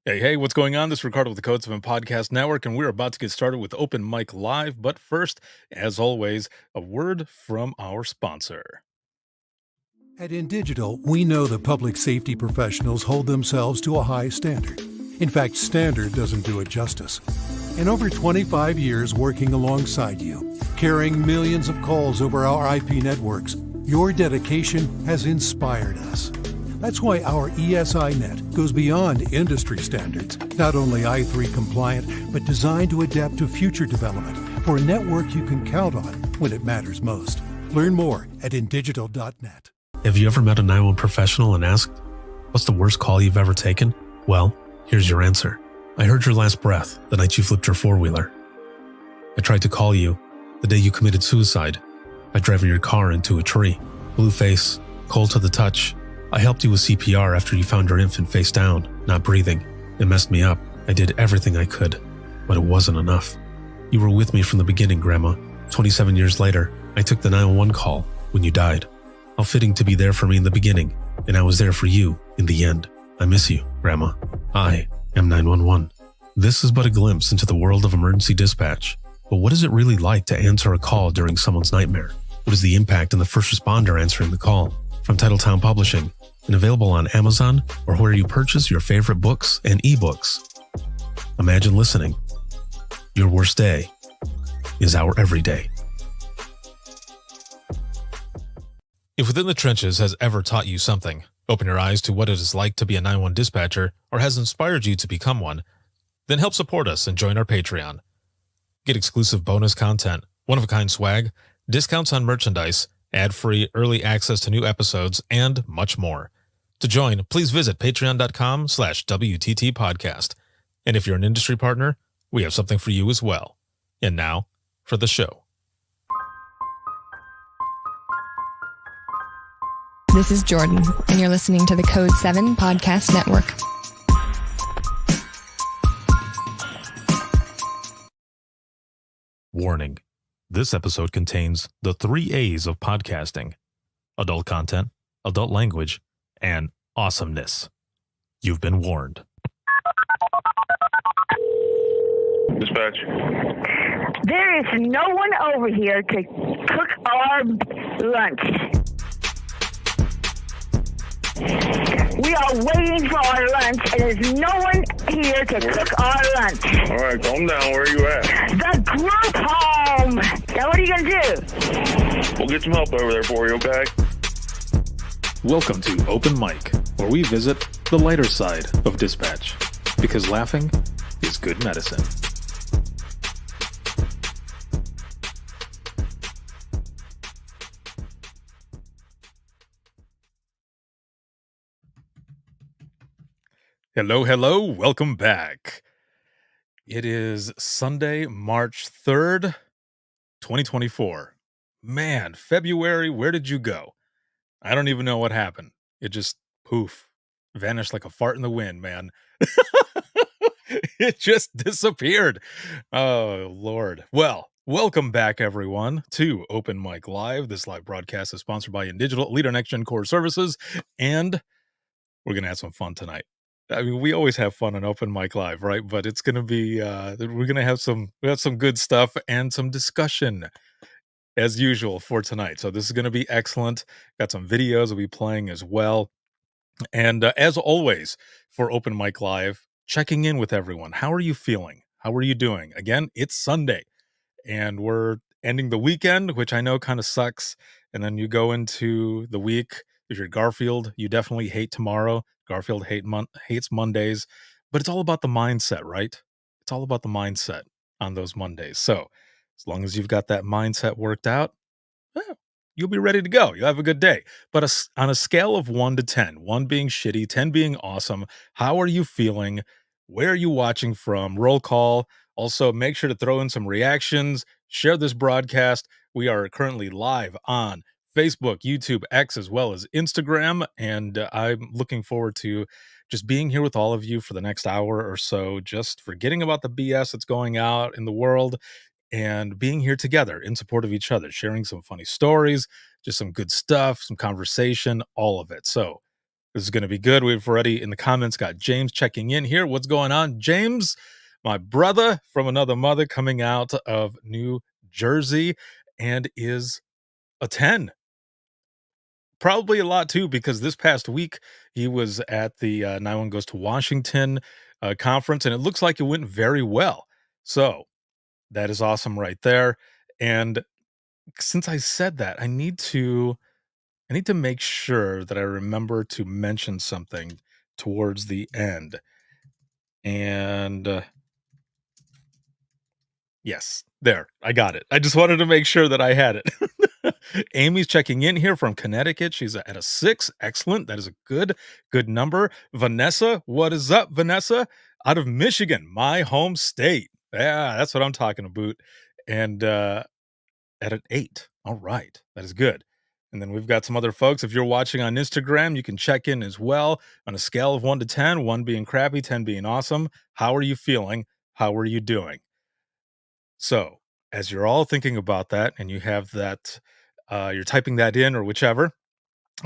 Hey, what's going on? This is Ricardo with the Code 7 Podcast Network, and we're about to get started with Open Mic Live. But first, as always, a word from our sponsor. At InDigital, we know that public safety professionals hold themselves to a high standard. In fact, standard doesn't do it justice. In over 25 years working alongside you, carrying millions of calls over our IP networks, your dedication has inspired us. That's why our ESI Net goes beyond industry standards, not only i3 compliant, but designed to adapt to future development for a network you can count on when it matters most. Learn more at indigital.net. Have you ever met a 911 professional and asked, what's the worst call you've ever taken? Well, here's your answer. I heard your last breath the night you flipped your four-wheeler. I tried to call you the day you committed suicide by driving your car into a tree. Blue face, cold to the touch. I helped you with CPR after you found your infant face down, not breathing. It messed me up. I did everything I could, but it wasn't enough. You were with me from the beginning, Grandma. 27 years later, I took the 911 call when you died. How fitting to be there for me in the beginning, and I was there for you in the end. I miss you, Grandma. I am 911. This is but a glimpse into the world of emergency dispatch. But what is it really like to answer a call during someone's nightmare? What is the impact on the first responder answering the call? From Titletown Publishing, and available on Amazon or where you purchase your favorite books and ebooks. Imagine listening. Your worst day is our everyday. If Within the Trenches has ever taught you something, open your eyes to what it is like to be a 911 dispatcher, or has inspired you to become one, then help support us and join our Patreon. Get exclusive bonus content, one-of-a-kind swag, discounts on merchandise, ad-free early access to new episodes, and much more. To join, please visit patreon.com/WTT podcast. And if you're an industry partner, we have something for you as well. And now, for the show. This is Jordan, and you're listening to the Code 7 Podcast Network. Warning. This episode contains the 3 A's of podcasting: adult content, adult language, and awesomeness. You've been warned. Dispatch. There is no one over here to cook our lunch. We are waiting for our lunch, and there's no one here to cook our lunch. All right, calm down. Where are you at? The group home. Now, what are you going to do? We'll get some help over there for you, okay? Welcome to Open Mic, where we visit the lighter side of dispatch, because laughing is good medicine. Hello, welcome back. It is Sunday, March 3rd, 2024. Man, February, where did you go? I don't even know what happened. It just poof, vanished like a fart in the wind, man. It just disappeared. Oh, Lord. Well, welcome back, everyone, to Open Mic Live. This live broadcast is sponsored by InDigital, Leader Next Gen Core Services, and we're going to have some fun tonight. I mean, we always have fun on Open Mic Live, right? But it's going to be, we're going to have some good stuff and some discussion as usual for tonight. So this is going to be excellent. Got some videos we'll be playing as well. And as always, for Open Mic Live, checking in with everyone. How are you feeling? How are you doing? Again, it's Sunday and we're ending the weekend, which I know kind of sucks. And then you go into the week. If you're Garfield, you definitely hate tomorrow. Garfield hates Mondays, but it's all about the mindset, right? It's all about the mindset on those Mondays. So as long as you've got that mindset worked out, you'll be ready to go. You'll have a good day. But on a scale of 1 to 10, 1 being shitty, 10 being awesome, how are you feeling? Where are you watching from? Roll call. Also, make sure to throw in some reactions. Share this broadcast. We are currently live on Facebook, YouTube, X, as well as Instagram. And I'm looking forward to just being here with all of you for the next hour or so, just forgetting about the BS that's going out in the world and being here together in support of each other, sharing some funny stories, just some good stuff, some conversation, all of it. So This is going to be good. We've already in the comments got James checking in here. What's going on, James? My brother from another mother coming out of New Jersey and is a 10. Probably a lot too, because this past week he was at the 91 Goes to Washington conference, and it looks like it went very well. So that is awesome right there. And since I said that, I need to make sure that I remember to mention something towards the end. And yes, there, I got it. I just wanted to make sure that I had it. Amy's checking in here from Connecticut. She's at a 6. Excellent. That is a good number. Vanessa, what is up, Vanessa? Out of Michigan, my home state. Yeah, that's what I'm talking about. And at an 8. All right. That is good. And then we've got some other folks. If you're watching on Instagram, you can check in as well on a scale of 1 to 10, 1 being crappy, 10 being awesome. How are you feeling? How are you doing? So, as you're all thinking about that and you have that, you're typing that in or whichever.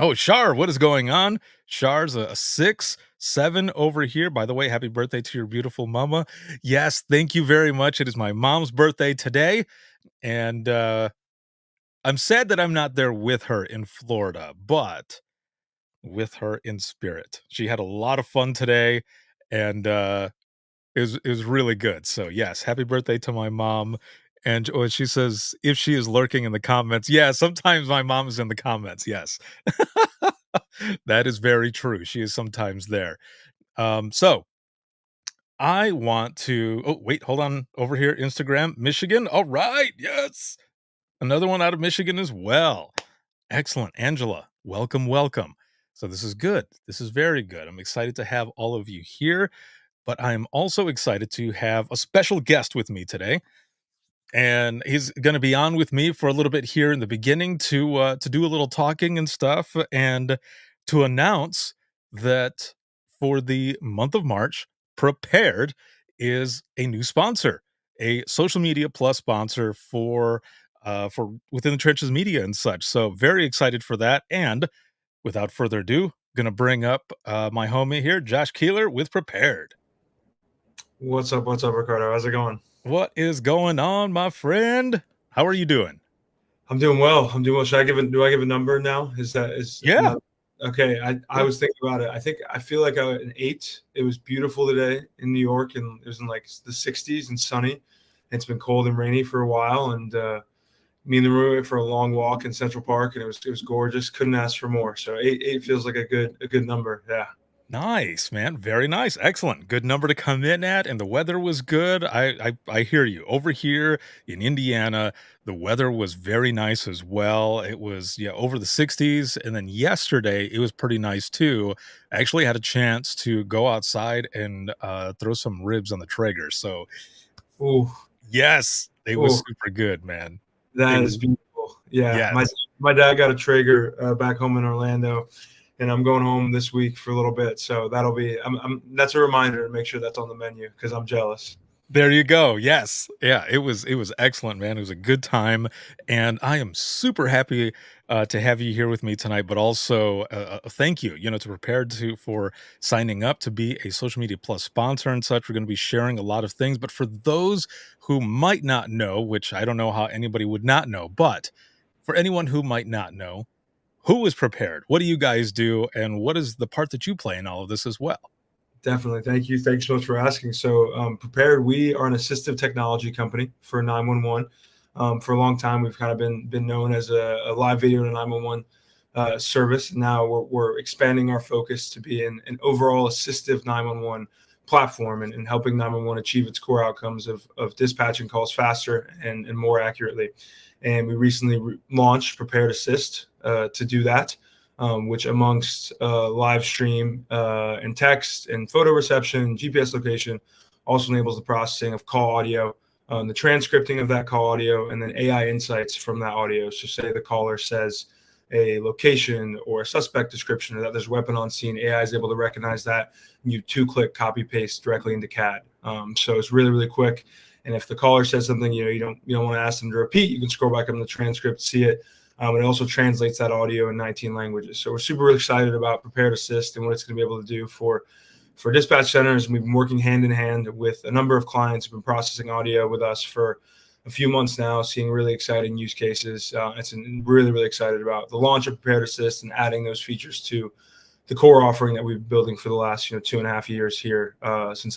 Oh, Shar, what is going on? Shar's a 6, 7 over here. By the way, happy birthday to your beautiful mama. Yes, thank you very much. It is my mom's birthday today. And I'm sad that I'm not there with her in Florida, but with her in spirit. She had a lot of fun today, and it was really good. So yes, happy birthday to my mom. And she says if she is lurking in the comments, yeah, sometimes my mom is in the comments. Yes, that is very true. She is sometimes there. So I want to. Oh wait, hold on. Over here, Instagram, Michigan. All right, yes, another one out of Michigan as well. Excellent, Angela. Welcome, welcome. So this is good. This is very good. I'm excited to have all of you here. But I'm also excited to have a special guest with me today. And he's going to be on with me for a little bit here in the beginning to do a little talking and stuff, and to announce that for the month of March, Prepared is a new sponsor, a social media plus sponsor for Within the Trenches Media and such. So very excited for that. And without further ado, going to bring up my homie here, Josh Keeler with Prepared. What's up, Ricardo? How's it going? What is going on, my friend? How are you doing? I'm doing well. Should I do I give a number now? Yeah. Okay. I was thinking about it. I feel like an 8. It was beautiful today in New York, and it was in like the 60s and sunny. It's been cold and rainy for a while, and me and the room went for a long walk in Central Park, and it was gorgeous. Couldn't ask for more. So 8 feels like a good number. Yeah. Nice, man. Very nice. Excellent. Good number to come in at, and the weather was good. I hear you. Over here in Indiana, the weather was very nice as well. It was over the 60s, and then yesterday it was pretty nice too. I actually had a chance to go outside and throw some ribs on the Traeger. So, ooh, yes, it was super good, man. That is beautiful. Yeah, yes. My dad got a Traeger back home in Orlando. And I'm going home this week for a little bit, so that'll be. That's a reminder to make sure that's on the menu because I'm jealous. There you go. Yes, yeah, it was excellent, man. It was a good time, and I am super happy to have you here with me tonight. But also, thank you, to Prepared for signing up to be a Social Media Plus sponsor and such. We're going to be sharing a lot of things, but for those who might not know, which I don't know how anybody would not know, but for anyone who might not know. Who is Prepared? What do you guys do? And what is the part that you play in all of this as well? Definitely. Thank you. Thanks so much for asking. So Prepared, we are an assistive technology company for 911. For a long time, we've kind of been known as a live video to 911 service. Now we're expanding our focus to be an overall assistive 911 platform and helping 911 achieve its core outcomes of dispatching calls faster and more accurately. And we recently launched Prepared Assist to do that, which amongst live stream and text and photo reception, GPS location, also enables the processing of call audio, the transcripting of that call audio, and then AI insights from that audio. So say the caller says a location or a suspect description or that there's a weapon on scene, AI is able to recognize that, and you 2-click copy paste directly into CAD. So it's really, really quick. And if the caller says something, you don't want to ask them to repeat, you can scroll back on the transcript, see it. It also translates that audio in 19 languages. So we're super excited about Prepared Assist and what it's going to be able to do for dispatch centers. And we've been working hand in hand with a number of clients who've been processing audio with us for a few months now, seeing really exciting use cases. It's really, really excited about the launch of Prepared Assist and adding those features to the core offering that we've been building for the last 2.5 years here since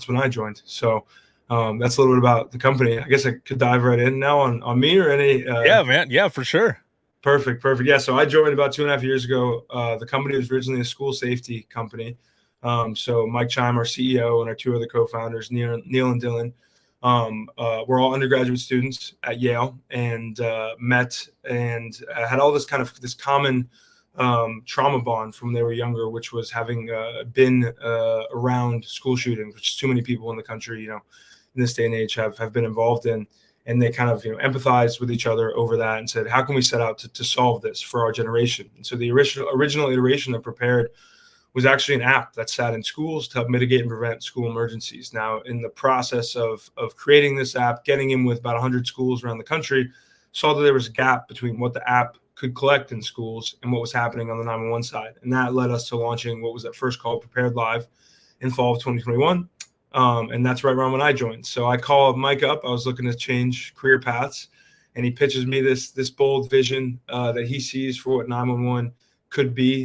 when I joined. So that's a little bit about the company. I guess I could dive right in now on me or any. Yeah, man. Yeah, for sure. Perfect. Yeah. So I joined about 2.5 years ago. The company was originally a school safety company. So Mike Chime, our CEO, and our two other co-founders, Neil and Dylan, we're all undergraduate students at Yale, and met and had all this common trauma bond from when they were younger, which was having been around school shootings, which too many people in the country, in this day and age have been involved in. And they kind of empathized with each other over that and said, how can we set out to solve this for our generation? And so the original iteration of Prepared was actually an app that sat in schools to help mitigate and prevent school emergencies. Now, in the process of creating this app, getting in with about 100 schools around the country, saw that there was a gap between what the app could collect in schools and what was happening on the 911 side. And that led us to launching what was at first called Prepared Live in fall of 2021. And that's right around when I joined. So I called Mike up. I was looking to change career paths, and he pitches me this bold vision that he sees for what 911 could be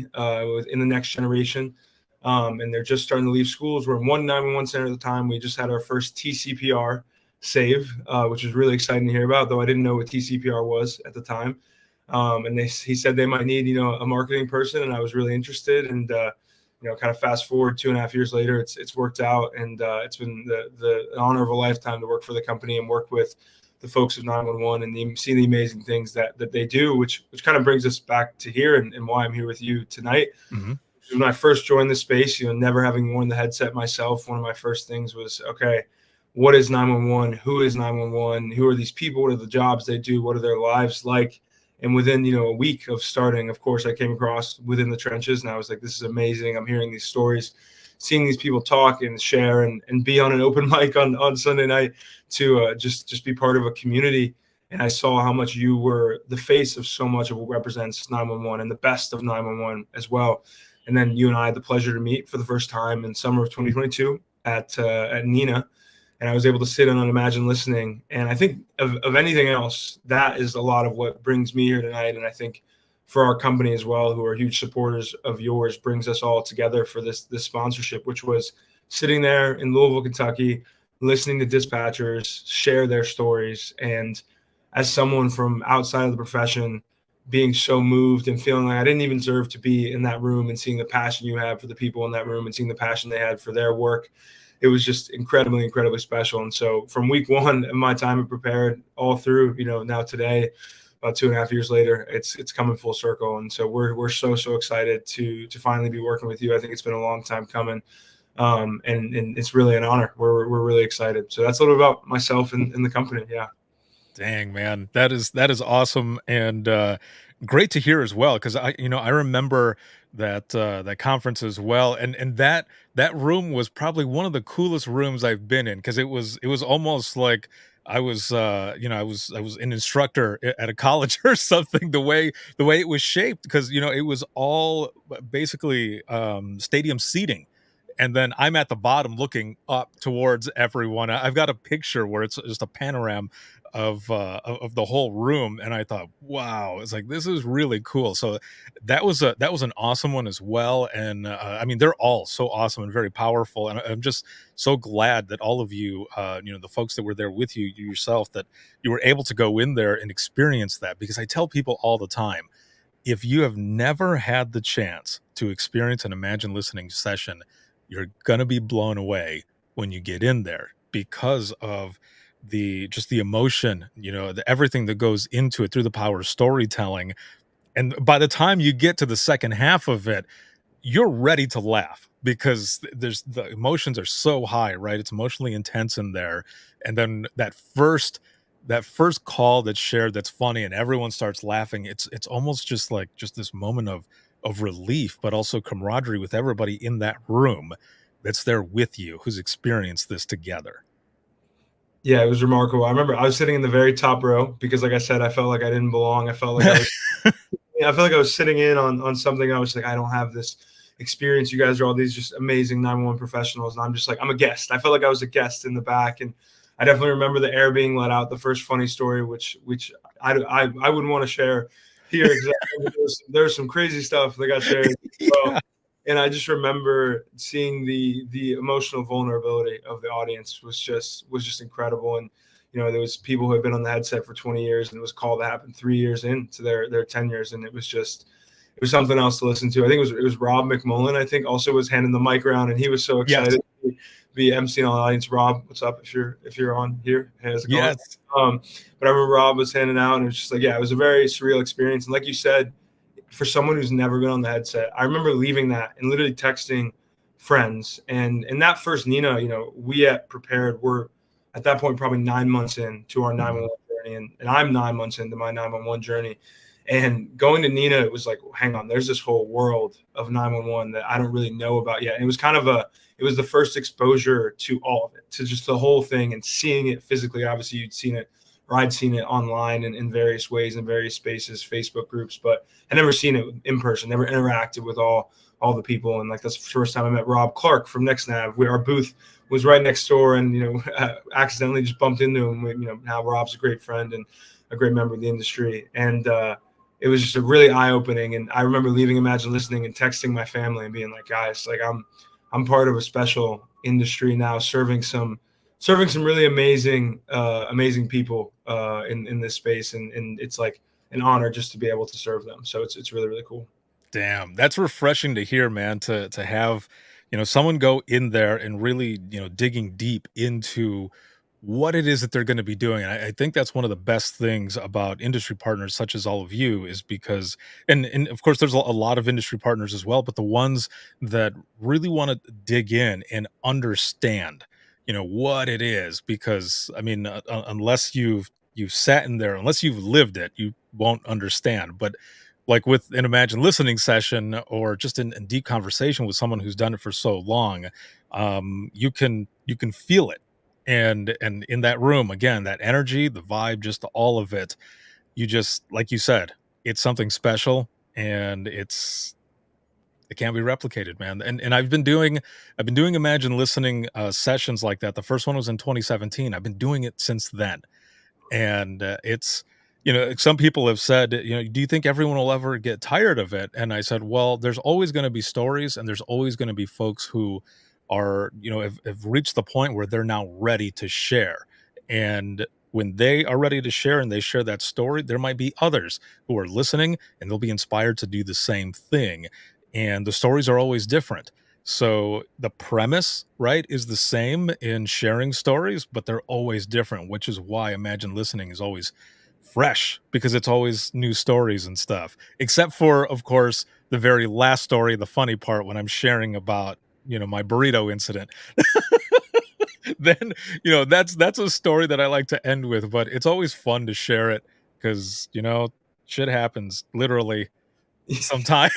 in the next generation. And they're just starting to leave schools. We're in one 911 center at the time. We just had our first TCPR save, which was really exciting to hear about, though I didn't know what TCPR was at the time. And he said they might need, a marketing person, and I was really interested. And kind of fast forward 2.5 years later, it's worked out, and it's been the honor of a lifetime to work for the company and work with the folks of 911 and see the amazing things that they do, which kind of brings us back to here and why I'm here with you tonight. Mm-hmm. When I first joined the space, never having worn the headset myself, one of my first things was, okay, what is 911? Who is 911? Who are these people? What are the jobs they do? What are their lives like? And within, a week of starting, of course, I came across Within the Trenches, and I was like, this is amazing. I'm hearing these stories, seeing these people talk and share and be on an open mic on Sunday night to just be part of a community. And I saw how much you were the face of so much of what represents 911 and the best of 911 as well. And then you and I had the pleasure to meet for the first time in summer of 2022 at NINA. And I was able to sit in on Imagine Listening. And I think of anything else, that is a lot of what brings me here tonight. And I think for our company as well, who are huge supporters of yours, brings us all together for this sponsorship, which was sitting there in Louisville, Kentucky, listening to dispatchers share their stories. And as someone from outside of the profession, being so moved and feeling like I didn't even deserve to be in that room, and seeing the passion you have for the people in that room and seeing the passion they had for their work, it was just incredibly, incredibly special. And so from week one of my time at Prepared all through, now today, about 2.5 years later, it's coming full circle. And so we're so excited to finally be working with you. I think it's been a long time coming. And it's really an honor. We're really excited. So that's a little about myself and the company. Yeah. Dang, man, that is awesome, and great to hear as well, because I remember that conference as well, and that room was probably one of the coolest rooms I've been in, because it was almost like I was I was an instructor at a college or something, the way it was shaped, because it was all basically stadium seating. And then I'm at the bottom looking up towards everyone. I've got a picture where it's just a panorama of the whole room, and I thought, wow, it's like, this is really cool. So that was an awesome one as well. And I mean, they're all so awesome and very powerful. And I'm just so glad that all of you, the folks that were there with you yourself, that you were able to go in there and experience that. Because I tell people all the time, if you have never had the chance to experience an Imagine Listening session, you're going to be blown away when you get in there, because of the emotion, everything that goes into it through the power of storytelling. And by the time you get to the second half of it, you're ready to laugh, because the emotions are so high, right? It's emotionally intense in there. And then that first call that's shared, that's funny, and everyone starts laughing. It's almost just like this moment of relief, but also camaraderie with everybody in that room that's there with you, who's experienced this together. Yeah, it was remarkable. I remember I was sitting in the very top row because, like I said, I felt like I didn't belong. I felt like I was, I felt like I was sitting in on something. I was like, I don't have this experience. You guys are all these just amazing 911 professionals, and I'm just like, I'm a guest. I felt like I was a guest in the back, and I definitely remember the air being let out. The first funny story, which I wouldn't want to share here because there's some crazy stuff that got shared. Well, and I just remember seeing the emotional vulnerability of the audience was just incredible. And there was people who had been on the headset for 20 years, and it was a call that happened 3 years into their 10 years, and it was something else to listen to. I think it was Rob McMullen, I think, also was handing the mic around, and he was so excited to be emceeing on the audience. Rob, what's up? If you're on here, how's it going? Yes. But I remember Rob was handing out, and it was just like, it was a very surreal experience. And like you said, for someone who's never been on the headset, I remember leaving that and literally texting friends. And that first Nina, we at Prepared were at that point probably 9 months into our 911 journey, and I'm 9 months into my 911 journey. And going to Nina, it was like, hang on, there's this whole world of 911 that I don't really know about yet. And it was it was the first exposure to all of it, to just the whole thing and seeing it physically. Obviously, you'd seen it, or I'd seen it online in various ways, in various spaces, Facebook groups, but I never seen it in person, never interacted with all the people. And like, that's the first time I met Rob Clark from NextNav, where our booth was right next door, and, accidentally just bumped into him. Now Rob's a great friend and a great member of the industry. And, it was just a really eye-opening. And I remember leaving Imagine Listening and texting my family and being like, guys, like I'm part of a special industry now, serving some really amazing people in this space. And it's like an honor just to be able to serve them. So it's really, really cool. Damn, that's refreshing to hear, man, to have, someone go in there and really, digging deep into what it is that they're going to be doing. And I think that's one of the best things about industry partners such as all of you, is because, and of course there's a lot of industry partners as well, but the ones that really want to dig in and understand, what it is, because I mean, unless you've sat in there, unless you've lived it, you won't understand. But like with an Imagine Listening session, or just in deep conversation with someone who's done it for so long, you can feel it. And in that room, again, that energy, the vibe, just all of it, you just, like you said, it's something special, and it can't be replicated, man. And I've been doing Imagine Listening sessions like that. The first one was in 2017. I've been doing it since then. And it's, some people have said, do you think everyone will ever get tired of it? And I said, well, there's always going to be stories, and there's always going to be folks who are, have reached the point where they're now ready to share. And when they are ready to share and they share that story, there might be others who are listening, and they'll be inspired to do the same thing. And the stories are always different. So the premise, right, is the same in sharing stories, but they're always different, which is why Imagine Listening is always fresh, because it's always new stories and stuff, except for, of course, the very last story, the funny part, when I'm sharing about, my burrito incident. Then, that's a story that I like to end with, but it's always fun to share it because, shit happens literally sometimes.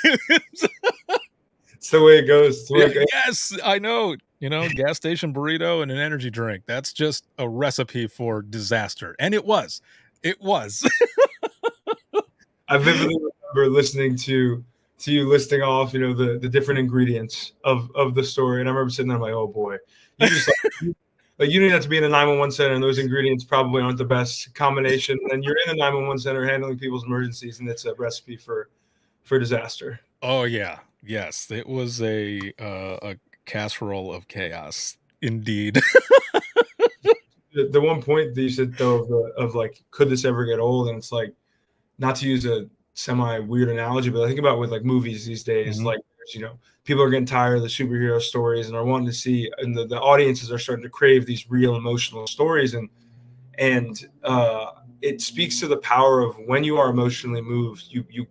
It's the way it goes. Yes, I know. Gas station burrito and an energy drink. That's just a recipe for disaster. And it was. I vividly remember listening to you listing off, the different ingredients of the story. And I remember sitting there like, oh boy, you just like you didn't have to be in a 911 center, and those ingredients probably aren't the best combination. And you're in a 911 center handling people's emergencies, and it's a recipe for disaster. Oh yeah. Yes. It was a casserole of chaos. Indeed. The one point that you said though of like, could this ever get old? And it's like, not to use a semi weird analogy, but I think about with like movies these days, like, people are getting tired of the superhero stories and are wanting to see, and the audiences are starting to crave these real emotional stories. And it speaks to the power of when you are emotionally moved, you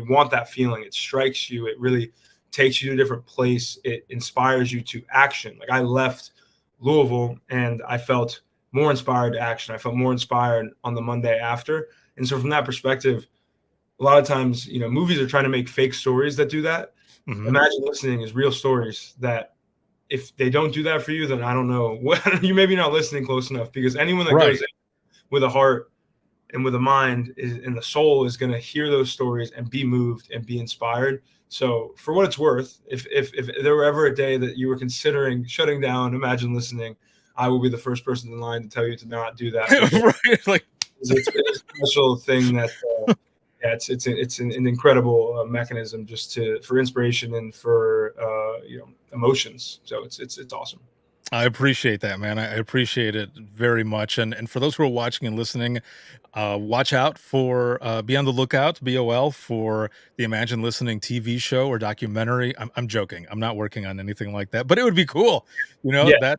want that feeling. It strikes you. It really takes you to a different place. It inspires you to action. Like, I left Louisville and I felt more inspired to action. I felt more inspired on the Monday after. And so from that perspective, a lot of times, movies are trying to make fake stories that do that. Mm-hmm. Imagine Listening is real stories that if they don't do that for you, then I don't know. You maybe not listening close enough, because anyone that Right. goes in with a heart and with a mind and the soul is going to hear those stories and be moved and be inspired. So for what it's worth, if there were ever a day that you were considering shutting down Imagine Listening, I will be the first person in line to tell you to not do that. Right, like It's a special thing that it's an incredible mechanism just for inspiration and for emotions. So it's awesome. I appreciate that, man. I appreciate it very much. And for those who are watching and listening, watch out for, be on the lookout, BOL, for the Imagine Listening TV show or documentary. I'm joking. I'm not working on anything like that, but it would be cool. Yeah.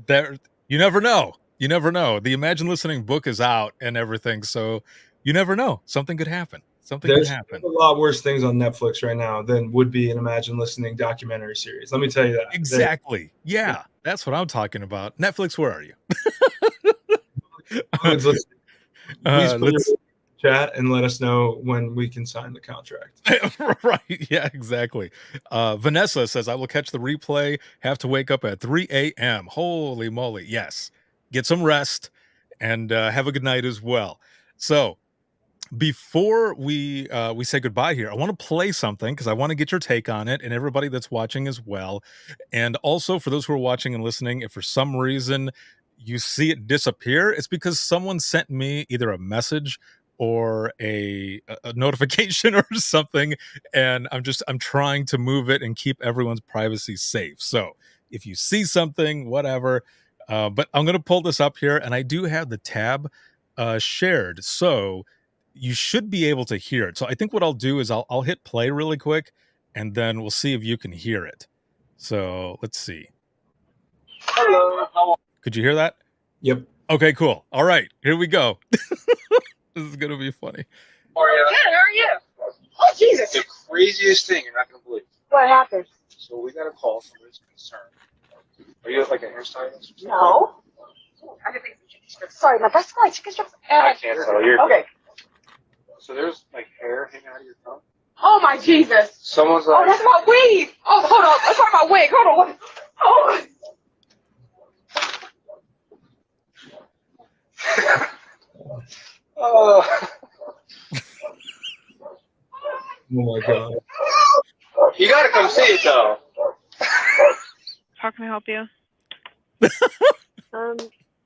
That you never know. You never know. The Imagine Listening book is out and everything, so you never know. Something could happen. There's a lot worse things on Netflix right now than would be an Imagine Listening documentary series. Let me tell you that. Exactly. Yeah, that's what I'm talking about. Netflix, where are you? Please put let's- your chat and let us know when we can sign the contract. Right. Yeah, exactly. Vanessa says, I will catch the replay. Have to wake up at 3 a.m. Holy moly. Yes. Get some rest and have a good night as well. So before we say goodbye here, I want to play something because I want to get your take on it and everybody that's watching as well. And also for those who are watching and listening, if for some reason you see it disappear, it's because someone sent me either a message or a notification or something, and I'm trying to move it and keep everyone's privacy safe. So if you see something, whatever, but I'm going to pull this up here, and I do have the tab shared, so you should be able to hear it. So I think what I'll do is I'll hit play really quick, and then we'll see if you can hear it. So let's see. Hello. Could you hear that? Yep. Okay, cool. All right, here we go. This is gonna be funny. How are you? Good, how are you? Oh, Jesus. The craziest thing you're not gonna believe. What happened? So we got a call. Somebody's concerned. Are you like an hairstylist? No. I can take some chicken strips. Sorry, my best friend, chicken strips. I can't tell. You're Okay. So there's like hair hanging out of your tongue. Oh, my Jesus. Someone's Oh, like, that's my wig. Oh, hold on. I'm talking about wig. Hold on. What? Oh. oh, Oh my God. you gotta come see it though. How can I help you? I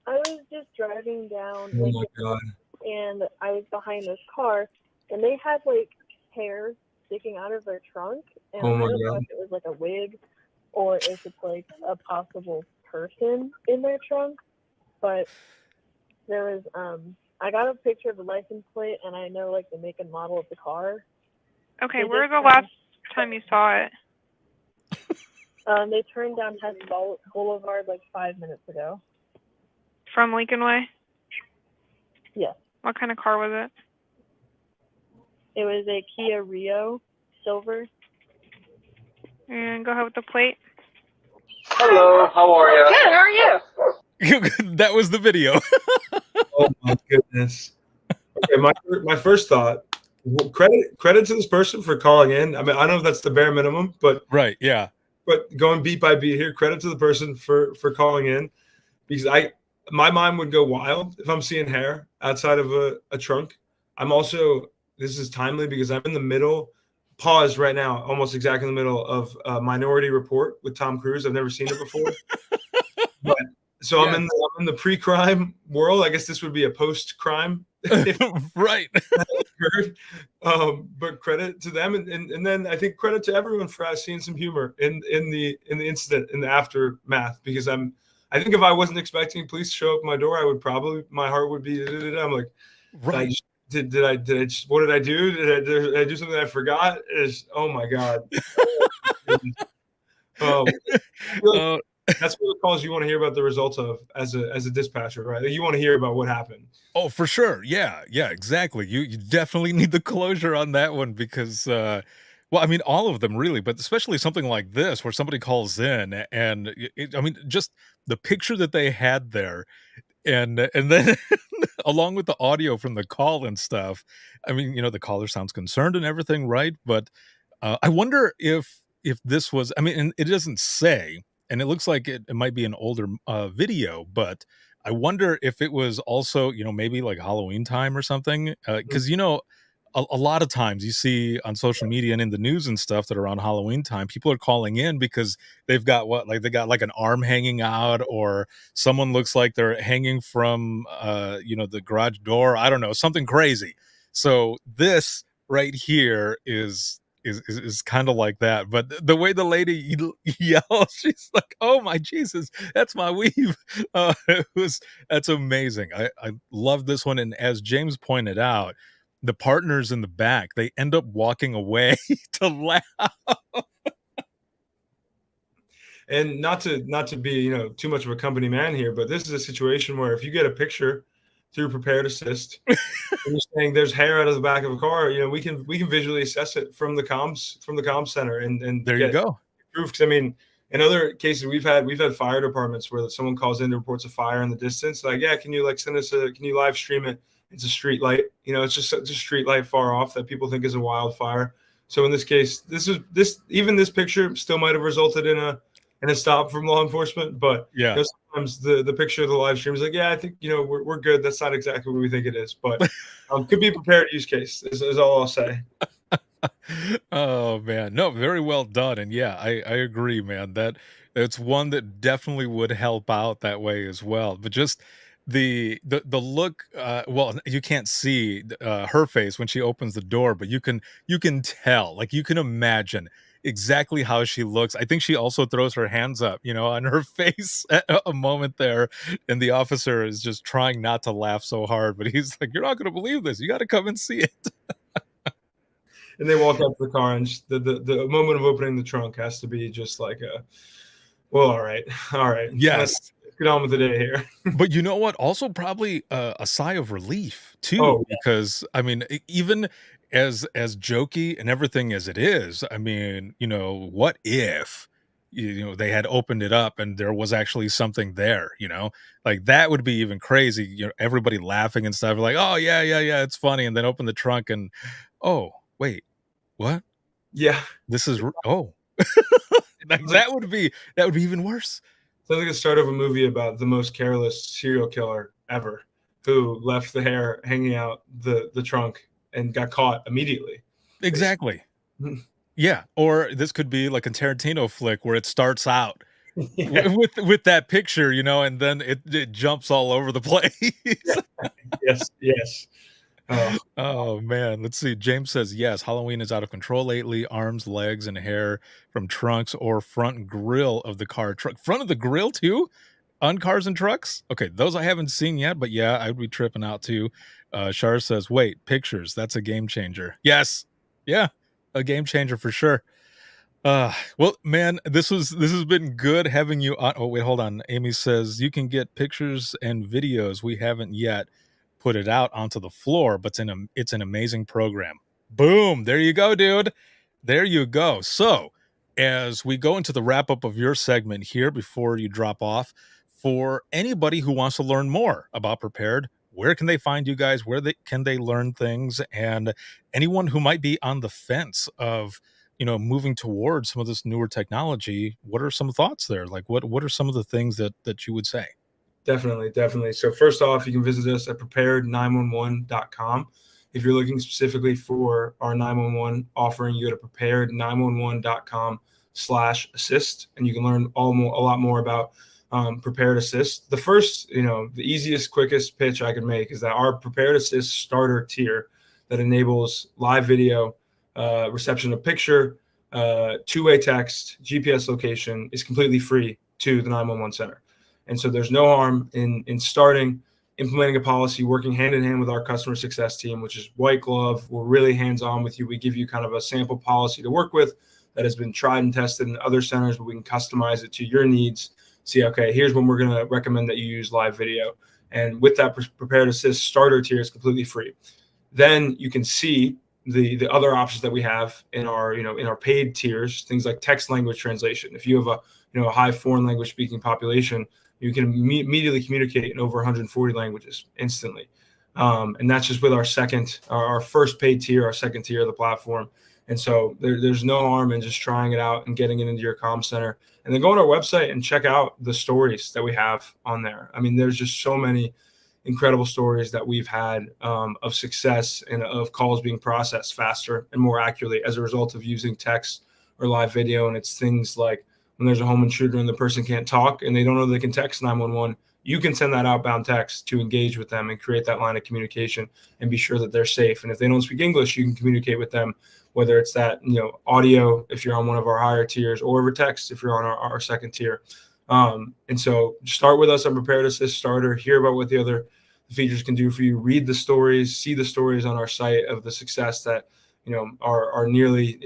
was just driving down Oh my God. and I was behind this car and they had like hair sticking out of their trunk and Oh I my don't know God. if it was like a wig or if it's like a possible person in their trunk, but there was I got a picture of the license plate and I know like the make and model of the car. Okay, They where's just the last time you saw it? They turned down Hess Boulevard like 5 minutes ago. From Lincoln Way? Yes. What kind of car was it? It was a Kia Rio silver. And go ahead with the plate. Hello, how are you? Good, how are you? That was the video. Oh my goodness. Okay, my first thought. Credit to this person for calling in. I mean, I don't know if that's the bare minimum, but Right. Yeah. going beat by beat here. Credit to the person for calling in, because my mind would go wild if I'm seeing hair outside of a trunk. I'm also, this is timely because I'm in the middle, pause right now, almost exactly in the middle of Minority Report with Tom Cruise. I've never seen it before. But so Yeah. I'm in the pre-crime world. I guess this would be a post-crime. Right. But credit to them, and then I think credit to everyone for seeing some humor in the incident, in the aftermath, because I think if I wasn't expecting police to show up at my door, I would probably, my heart would be, I'm like, Right. did I what did I do? Did I do something I forgot? Oh my God. Uh, That's what calls you want to hear about the results of as a dispatcher, right? Like, you want to hear about what happened. Oh, for sure. Yeah, exactly. You definitely need the closure on that one because, well, I mean, all of them really, but especially something like this where somebody calls in and I mean, just the picture that they had there, and then along with the audio from the call and stuff. I mean, the caller sounds concerned and everything, right? But I wonder if this was. I mean, and it doesn't say, and it looks like it might be an older video, but I wonder if it was also, maybe like Halloween time or something. Because, a lot of times you see on social media and in the news and stuff that around Halloween time, people are calling in because they've got they got like an arm hanging out, or someone looks like they're hanging from, the garage door. I don't know, something crazy. So this right here is kind of like that, but the way the lady yells, she's like, "Oh my Jesus, that's my weave!" That's amazing. I love this one, and as James pointed out, the partners in the back, they end up walking away to laugh. And not to be too much of a company man here, but this is a situation where if you get a picture through Prepared Assist, and you're saying there's hair out of the back of a car, we can visually assess it from the comms center, and there you go. Proof. Because I mean, in other cases we've had fire departments where someone calls in and reports a fire in the distance, like, yeah, can you send us can you live stream it? It's a street light, it's just a street light far off that people think is a wildfire. So in this case, this picture still might have resulted in a stop from law enforcement, but yeah, sometimes the picture of the live stream is like, yeah, I think we're good. That's not exactly what we think it is, but could be prepared use case is all I'll say. Oh man, no, very well done, and yeah, I agree, man. That's one that definitely would help out that way as well. But just the look, well, you can't see her face when she opens the door, but you can tell, like you can imagine exactly how she looks. I think she also throws her hands up, on her face at a moment there, and the officer is just trying not to laugh so hard, but he's like, "You're not going to believe this. You got to come and see it." And they walk up to the car, and the moment of opening the trunk has to be just like well, all right, yes. Let's get on with the day here. But you know what? Also, probably a sigh of relief too, because I mean, even as jokey and everything as it is, I mean, what if they had opened it up and there was actually something there? Like that would be even crazy. Everybody laughing and stuff, like, "Oh yeah, it's funny," and then open the trunk and, "Oh wait, what? Yeah, this is that would be even worse." Sounds like the start of a movie about the most careless serial killer ever, who left the hair hanging out the trunk and got caught immediately. Exactly. Yeah. Or this could be like a Tarantino flick where it starts out with that picture, and then it jumps all over the place. Yes. Oh man, let's see. James says yes, Halloween is out of control lately. Arms, legs, and hair from trunks or front grill of the car. Front of the grill too, on cars and trucks. Okay, those I haven't seen yet, but yeah, I would be tripping out too. Shar says, "Wait, pictures? That's a game changer." Yes, yeah, a game changer for sure. Well, man, this has been good having you on. Oh wait, hold on. Amy says you can get pictures and videos. We haven't yet put it out onto the floor, but it's an amazing program. Boom, there you go, dude. There you go. So as we go into the wrap up of your segment here before you drop off, for anybody who wants to learn more about Prepared, where can they find you guys? Where can they learn things? And anyone who might be on the fence of moving towards some of this newer technology, what are some thoughts there? Like what are some of the things that you would say? Definitely. So first off, you can visit us at prepared911.com. If you're looking specifically for our 911 offering, you go to prepared911.com/assist, and you can learn a lot more about Prepared Assist. The first, the easiest, quickest pitch I can make is that our Prepared Assist starter tier that enables live video, reception of picture, two-way text, GPS location is completely free to the 911 center. And so there's no harm in starting, implementing a policy, working hand in hand with our customer success team, which is white glove. We're really hands-on with you. We give you kind of a sample policy to work with that has been tried and tested in other centers, but we can customize it to your needs. See, okay, here's when we're going to recommend that you use live video. And with that Prepared Assist starter tier is completely free. Then you can see the other options that we have in our in our paid tiers, things like text language translation. If you have a high foreign language speaking population, you can immediately communicate in over 140 languages instantly. And that's just with our first paid tier, our second tier of the platform. And so there's no harm in just trying it out and getting it into your comm center, and then go on our website and check out the stories that we have on there. I mean, there's just so many incredible stories that we've had of success and of calls being processed faster and more accurately as a result of using text or live video. And it's things like when there's a home intruder and the person can't talk and they don't know they can text 911, you can send that outbound text to engage with them and create that line of communication and be sure that they're safe. And if they don't speak English, you can communicate with them, whether it's that, audio if you're on one of our higher tiers, or over text if you're on our second tier. And so start with us on Prepared Assist Starter, hear about what the other features can do for you, read the stories, see the stories on our site of the success that, are nearly,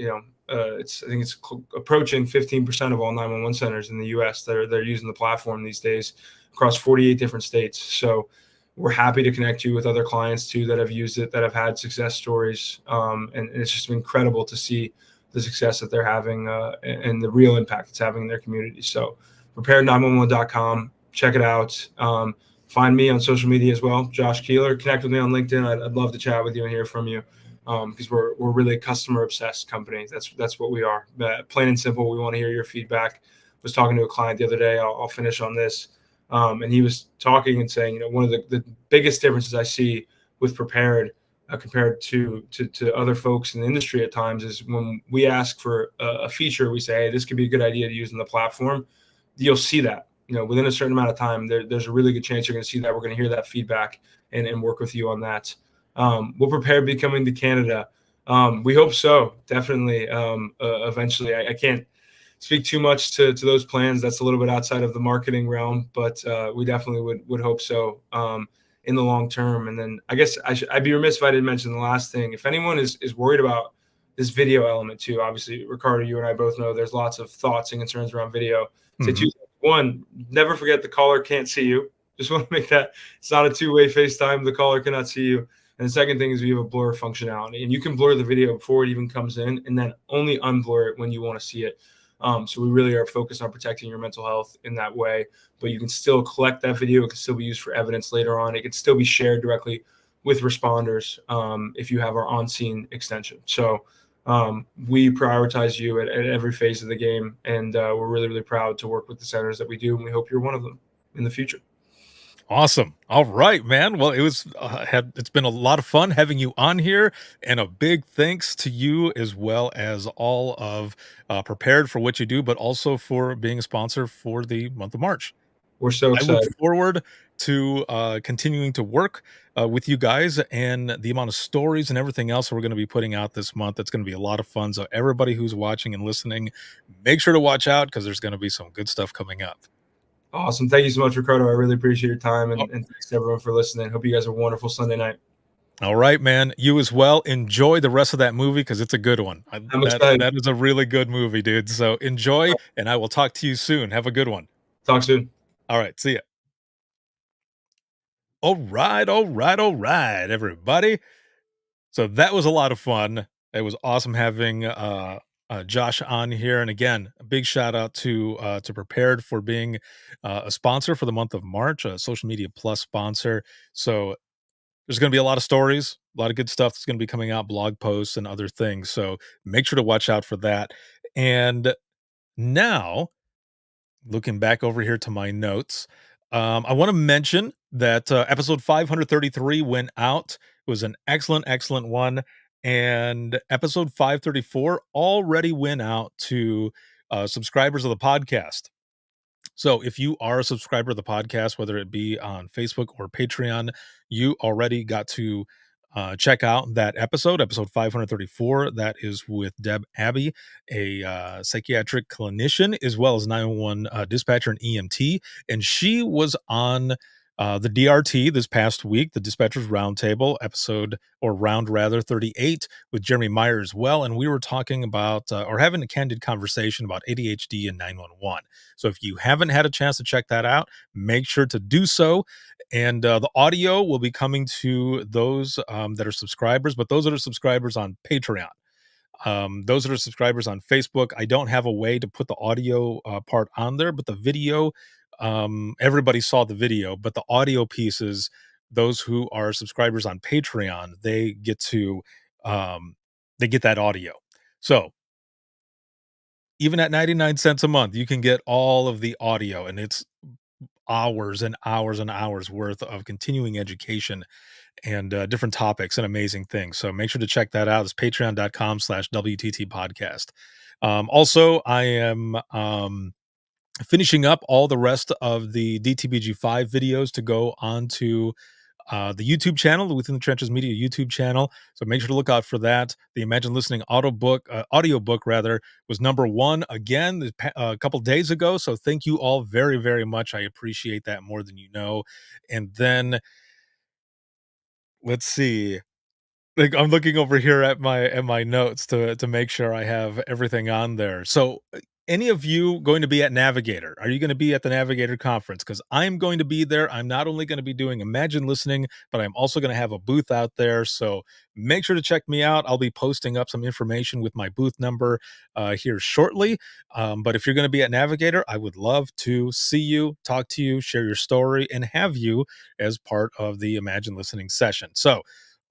I think it's approaching 15% of all 911 centers in the US that are using the platform these days across 48 different states. So we're happy to connect you with other clients too that have used it, that have had success stories. And it's just been incredible to see the success that they're having and the real impact it's having in their community. So prepared911.com, check it out. Find me on social media as well, Josh Keeler. Connect with me on LinkedIn. I'd love to chat with you and hear from you, because we're really a customer obsessed company. That's what we are. Plain and simple. We want to hear your feedback. Was talking to a client the other day. I'll finish on this. And he was talking and saying, one of the biggest differences I see with Prepared compared to other folks in the industry at times is when we ask for a feature, we say, hey, this could be a good idea to use in the platform. You'll see that, within a certain amount of time, there's a really good chance you're going to see that. We're going to hear that feedback and work with you on that. We'll prepare to be coming to Canada. We hope so, definitely. Eventually, I can't speak too much to those plans. That's a little bit outside of the marketing realm, but we definitely would hope so in the long term. And then I guess I'd be remiss if I didn't mention the last thing. If anyone is worried about this video element too, obviously, Ricardo, you and I both know there's lots of thoughts and concerns around video. Say two things. One, never forget the caller can't see you. Just want to make that it's not a two-way FaceTime. The caller cannot see you. And the second thing is we have a blur functionality, and you can blur the video before it even comes in, and then only unblur it when you want to see it. So we really are focused on protecting your mental health in that way, but you can still collect that video. It can still be used for evidence later on. It can still be shared directly with responders if you have our on-scene extension. So we prioritize you at every phase of the game, and we're really, really proud to work with the centers that we do, and we hope you're one of them in the future. Awesome. All right, man. Well, it's been a lot of fun having you on here, and a big thanks to you as well as all of Prepared for what you do, but also for being a sponsor for the month of March. We're so I excited. look forward to continuing to work with you guys, and the amount of stories and everything else we're going to be putting out this month. It's going to be a lot of fun. So everybody who's watching and listening, make sure to watch out, because there's going to be some good stuff coming up. Awesome. Thank you so much, Ricardo. I really appreciate your time, and thanks everyone for listening. Hope you guys have a wonderful Sunday night. All right, man. You as well. Enjoy the rest of that movie, because it's a good one. I'm excited. That is a really good movie, dude. So enjoy, and I will talk to you soon. Have a good one. Talk soon. All right. See ya. All right, everybody. So that was a lot of fun. It was awesome having Josh on here. And again, a big shout out to Prepared for being a sponsor for the month of March, a Social Media Plus sponsor. So there's going to be a lot of stories, a lot of good stuff that's going to be coming out, blog posts and other things. So make sure to watch out for that. And now, looking back over here to my notes, I want to mention that episode 533 went out. It was an excellent one. And episode 534 already went out to subscribers of the podcast. So if you are a subscriber of the podcast, whether it be on Facebook or Patreon, you already got to check out that episode 534. That is with Deb Abbey, a psychiatric clinician, as well as 911 dispatcher and EMT. And she was on the DRT this past week, the Dispatchers Roundtable episode, or round rather, 38, with Jeremy Meyer as well. And we were talking about, or having a candid conversation about ADHD and 911. So if you haven't had a chance to check that out, make sure to do so. And the audio will be coming to those that are subscribers, but those that are subscribers on Patreon. Those that are subscribers on Facebook, I don't have a way to put the audio part on there, but the video, everybody saw the video, but the audio pieces, those who are subscribers on Patreon, they get that audio. So even at 99 cents a month, you can get all of the audio, and it's hours and hours and hours worth of continuing education and different topics and amazing things. So make sure to check that out. It's patreon.com/WTT podcast. Also, I am finishing up all the rest of the DTBG5 videos to go onto the YouTube channel, the Within the Trenches Media YouTube channel. So make sure to look out for that. The Imagine Listening audiobook rather was #1 again a couple days ago. So thank you all very, very much. I appreciate that more than you know. And then let's see. Like, I'm looking over here at my notes to make sure I have everything on there. So, any of you going to be at Navigator? Are you going to be at the Navigator conference? Because I'm going to be there. I'm not only going to be doing Imagine Listening, but I'm also going to have a booth out there. So make sure to check me out. I'll be posting up some information with my booth number here shortly. But if you're going to be at Navigator, I would love to see you, talk to you, share your story, and have you as part of the Imagine Listening session. So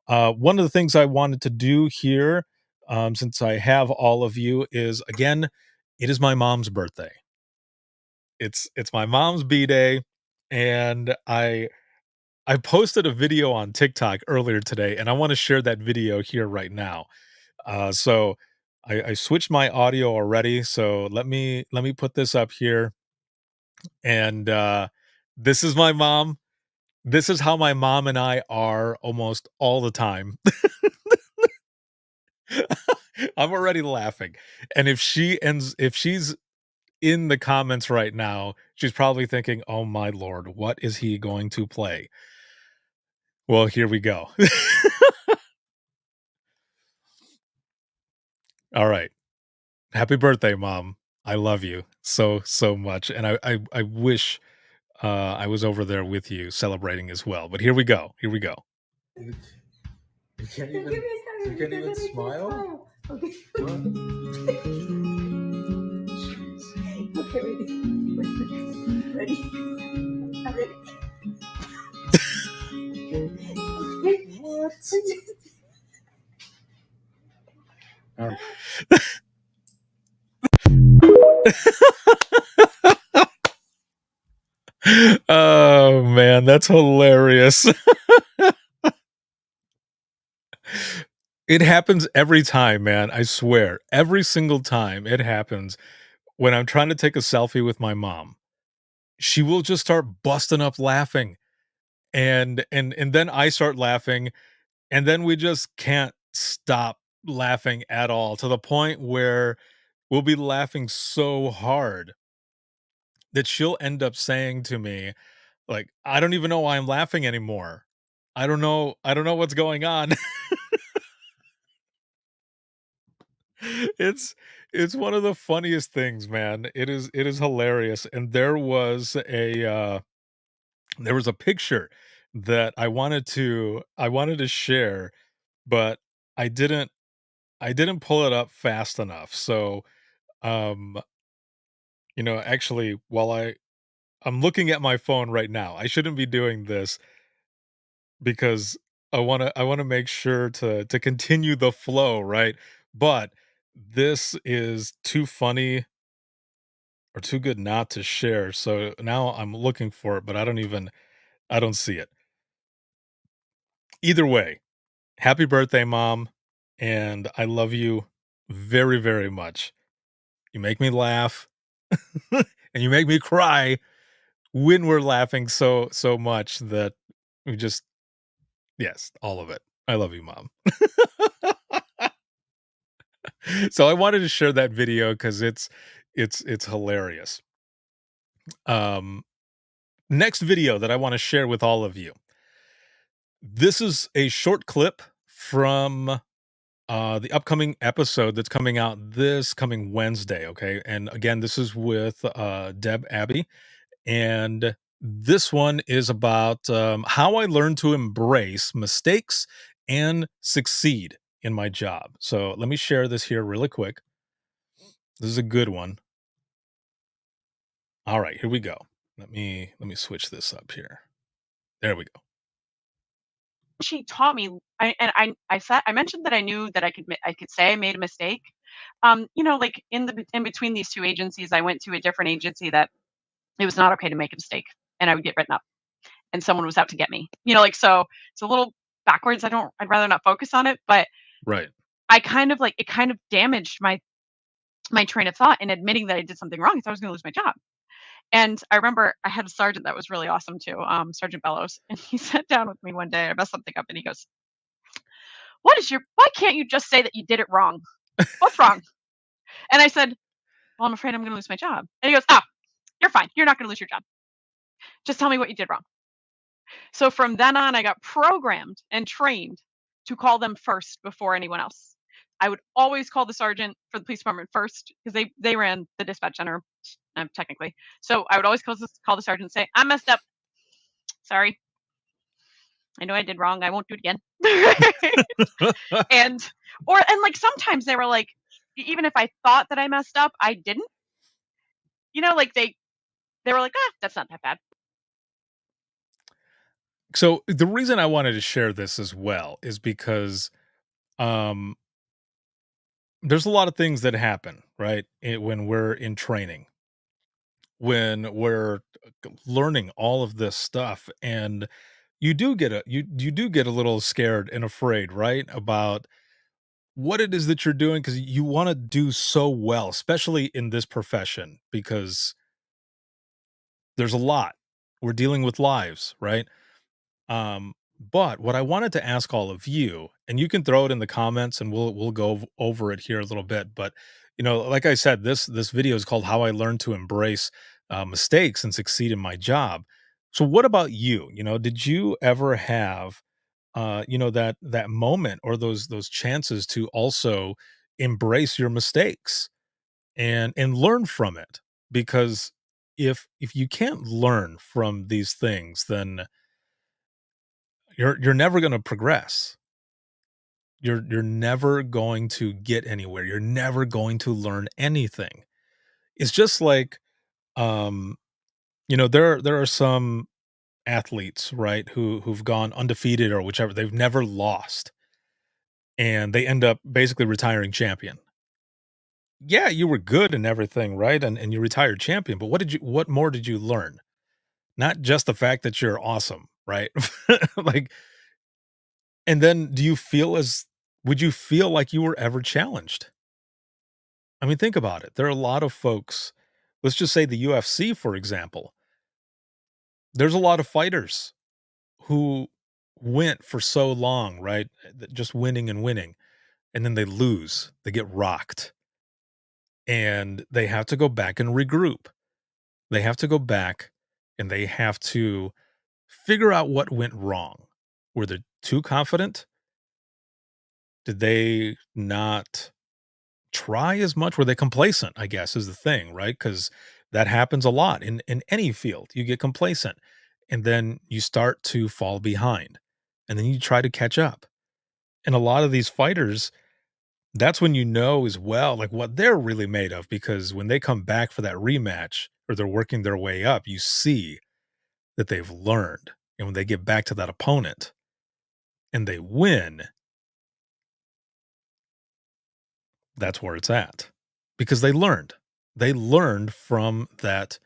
one of the things I wanted to do here, since I have all of you, is again, it is my mom's birthday. It's my mom's b-day, and I posted a video on TikTok earlier today, and I want to share that video here right now. So I switched my audio already, so let me put this up here, and this is my mom. This is how my mom and I are almost all the time. I'm already laughing. And if she's in the comments right now, she's probably thinking, "Oh my lord, what is he going to play?" Well, here we go. All right. Happy birthday, mom. I love you so, so much. And I wish I was over there with you celebrating as well. But here we go. Here we go. You can't even smile? Okay. Okay, ready? I'm ready. What? Oh man, that's hilarious. It happens every time, man. I swear. Every single time it happens when I'm trying to take a selfie with my mom. She will just start busting up laughing. And then I start laughing, and then we just can't stop laughing at all, to the point where we'll be laughing so hard that she'll end up saying to me, like, "I don't even know why I'm laughing anymore. I don't know what's going on." It's it's one of the funniest things, man. It is hilarious. And there was a picture that I wanted to share, but I didn't I didn't pull it up fast enough. So, um, actually, while I'm looking at my phone right now. I shouldn't be doing this because I wanna make sure to continue the flow, right? But this is too funny or too good not to share. So now I'm looking for it, but I don't see it. Either way, happy birthday, mom, and I love you very, very much. You make me laugh and you make me cry when we're laughing so much that we just yes, all of it. I love you, mom. So I wanted to share that video because it's hilarious. Um, Next video that I want to share with all of you. This is a short clip from the upcoming episode that's coming out this coming Wednesday. Okay, and again, this is with Deb Abbey, and this one is about how I learned to embrace mistakes and succeed in my job. So let me share this here really quick. This is a good one. All right, here we go. Let me switch this up here. There we go. She taught me, I said I mentioned that I knew that I could say I made a mistake, like in between these two agencies, I went to a different agency that it was not okay to make a mistake, and I would get written up, and someone was out to get me. So it's a little backwards. I'd rather not focus on it, but Right. it kind of damaged my train of thought in admitting that I did something wrong, so I was going to lose my job. And I remember I had a sergeant that was really awesome too, Sergeant Bellows, and he sat down with me one day. I messed something up, and he goes, why can't you just say that you did it wrong? What's wrong? And I said, well, I'm afraid I'm going to lose my job. And he goes, you're fine. You're not going to lose your job. Just tell me what you did wrong. So from then on, I got programmed and trained to call them first before anyone else. I would always call the sergeant for the police department first, because they ran the dispatch center, technically. So I would always call the sergeant and say, I messed up. Sorry. I know I did wrong. I won't do it again. and like sometimes they were like, even if I thought that I messed up, I didn't. Like they were like, that's not that bad. So the reason I wanted to share this as well is because there's a lot of things that happen, right? When we're in training, when we're learning all of this stuff, and you do get you do get a little scared and afraid, right? About what it is that you're doing, because you want to do so well, especially in this profession, because there's a lot. We're dealing with lives, right? But what I wanted to ask all of you, and you can throw it in the comments, and we'll go over it here a little bit. But like I said, this video is called "How I Learned to Embrace Mistakes and Succeed in My Job." So, what about you? Did you ever have that moment, or those chances to also embrace your mistakes and learn from it? Because if you can't learn from these things, then you're never going to progress. You're never going to get anywhere. You're never going to learn anything. It's just like there are some athletes, right, who've gone undefeated or whichever. They've never lost, and they end up basically retiring champion. Yeah, you were good and everything, right? And you retired champion, but what more did you learn? Not just the fact that you're awesome, right? Like, and then would you feel like you were ever challenged? I mean, think about it. There are a lot of folks, let's just say the UFC, for example. There's a lot of fighters who went for so long, right? Just winning and winning. And then they lose, they get rocked, and they have to go back and regroup. They have to go back and they have to figure out what went wrong. Were they too confident? Did they not try as much? Were they complacent, I guess, is the thing, right? Because that happens a lot in any field. You get complacent, and then you start to fall behind, and then you try to catch up. And a lot of these fighters, that's when as well, like, what they're really made of, because when they come back for that rematch, or they're working their way up, you see that they've learned. And when they get back to that opponent and they win, that's where it's at, because they learned. They learned from that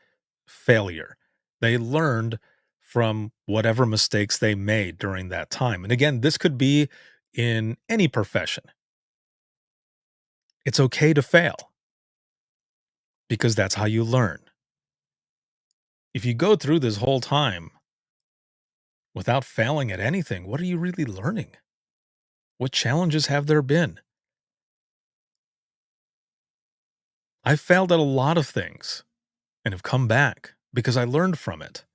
failure. They learned from whatever mistakes they made during that time. And again, this could be in any profession. It's okay to fail, because that's how you learn. If you go through this whole time without failing at anything, what are you really learning? What challenges have there been? I've failed at a lot of things and have come back because I learned from it.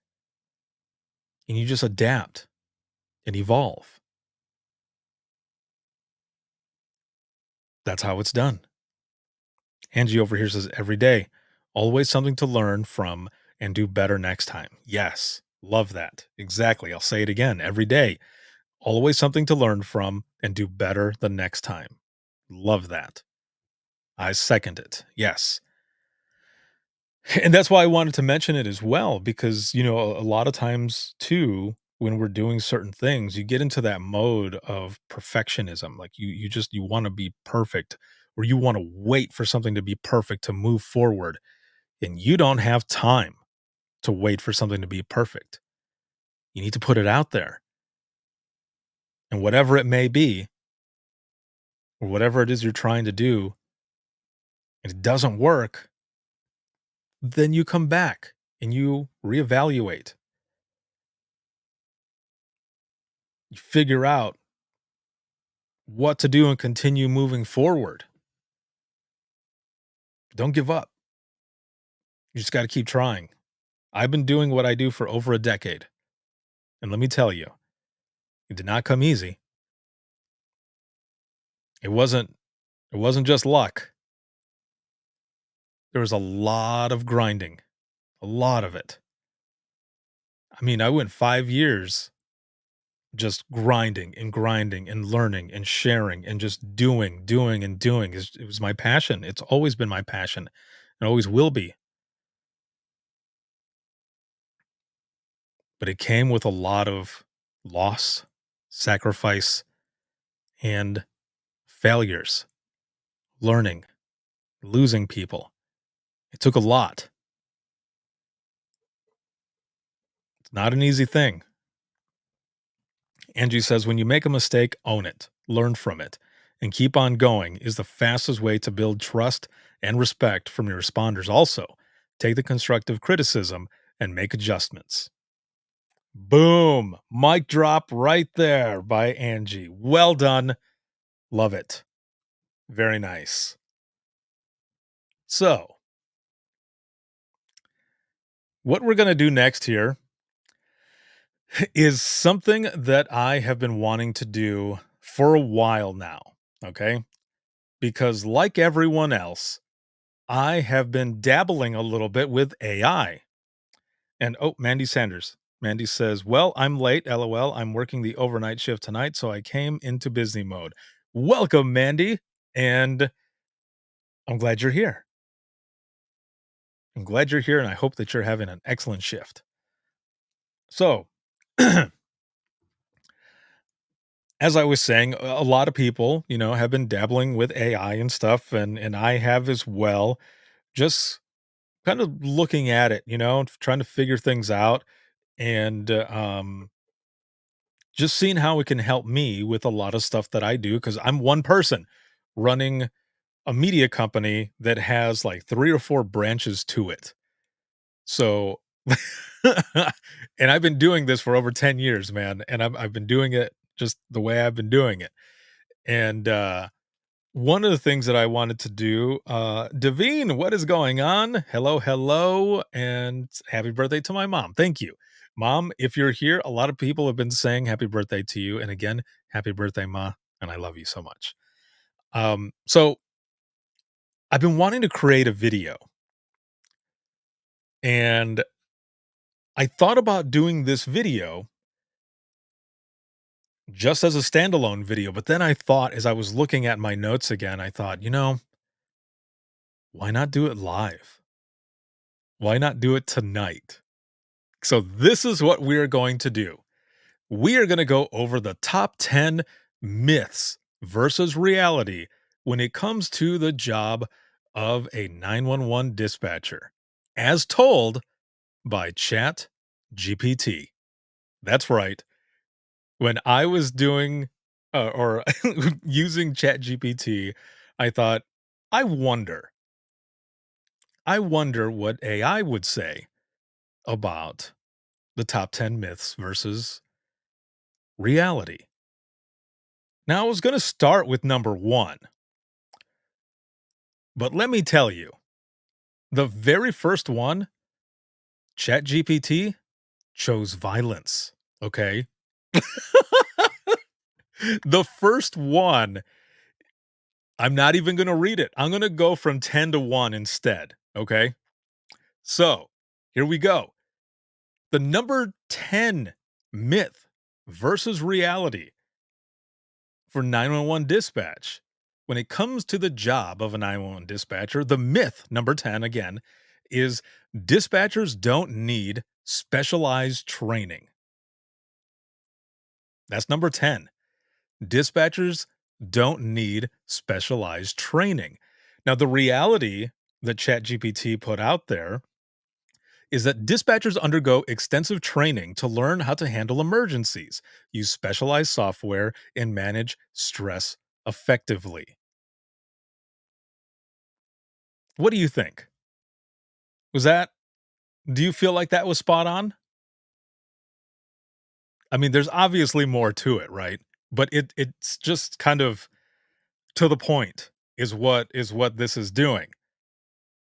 And you just adapt and evolve. That's how it's done. Angie over here says, every day, always something to learn from and do better next time. Yes, love that. Exactly. I'll say it again. Every day, always something to learn from and do better the next time. Love that. I second it. Yes. And that's why I wanted to mention it as well, because, a lot of times too, when we're doing certain things, you get into that mode of perfectionism. Like you want to be perfect where you want to wait for something to be perfect to move forward. And you don't have time to wait for something to be perfect. You need to put it out there. And whatever it may be, or whatever it is you're trying to do, and it doesn't work, then you come back and you reevaluate. You figure out what to do and continue moving forward. Don't give up. You just got to keep trying. I've been doing what I do for over a decade. And let me tell you, it did not come easy. It wasn't just luck. There was a lot of grinding, a lot of it. I mean, I went 5 years just grinding and learning and sharing and just doing and doing. It was my passion. It's always been my passion and always will be. But it came with a lot of loss, sacrifice, and failures, learning, losing people. It took a lot. It's not an easy thing. Angie says, when you make a mistake, own it, learn from it, and keep on going is the fastest way to build trust and respect from your responders. Also, take the constructive criticism and make adjustments. Boom. Mic drop right there by Angie. Well done. Love it. Very nice. So, what we're going to do next here is something that I have been wanting to do for a while now, okay? Because like everyone else, I have been dabbling a little bit with AI. And Mandy Sanders. Mandy says, well, I'm late, LOL. I'm working the overnight shift tonight, so I came into busy mode. Welcome, Mandy. And I'm glad you're here. I'm glad you're here, and I hope that you're having an excellent shift. So, as I was saying, a lot of people, have been dabbling with AI and stuff, and I have as well, just kind of looking at it, trying to figure things out and just seeing how it can help me with a lot of stuff that I do, because I'm one person running a media company that has like 3 or 4 branches to it. So, and I've been doing this for over 10 years, man, and I've been doing it just the way I've been doing it. And one of the things that I wanted to do, Davine, what is going on? Hello, and happy birthday to my mom. Thank you. Mom, if you're here, a lot of people have been saying happy birthday to you. And again, happy birthday, Ma, and I love you so much. So I've been wanting to create a video. And I thought about doing this video just as a standalone video, but then I thought, as I was looking at my notes again, I thought, why not do it live? Why not do it tonight? So this is what we're going to do. We are going to go over the top 10 myths versus reality when it comes to the job of a 911 dispatcher, as told by ChatGPT. That's right. When I was doing or using ChatGPT, I thought, I wonder what AI would say about the top 10 myths versus reality. Now, I was going to start with number 1, but let me tell you, the very first one, ChatGPT chose violence. Okay. The first one, I'm not even going to read it. I'm going to go from 10 to 1 instead. Okay. So here we go. The number 10 myth versus reality for 911 dispatch. When it comes to the job of a 911 dispatcher, the myth number 10 again is dispatchers don't need specialized training. That's number 10. Dispatchers don't need specialized training. Now, the reality that ChatGPT put out there is that dispatchers undergo extensive training to learn how to handle emergencies, use specialized software, and manage stress effectively. What do you think? Do you feel like that was spot on? I mean, there's obviously more to it, right? But it's just kind of to the point is what this is doing.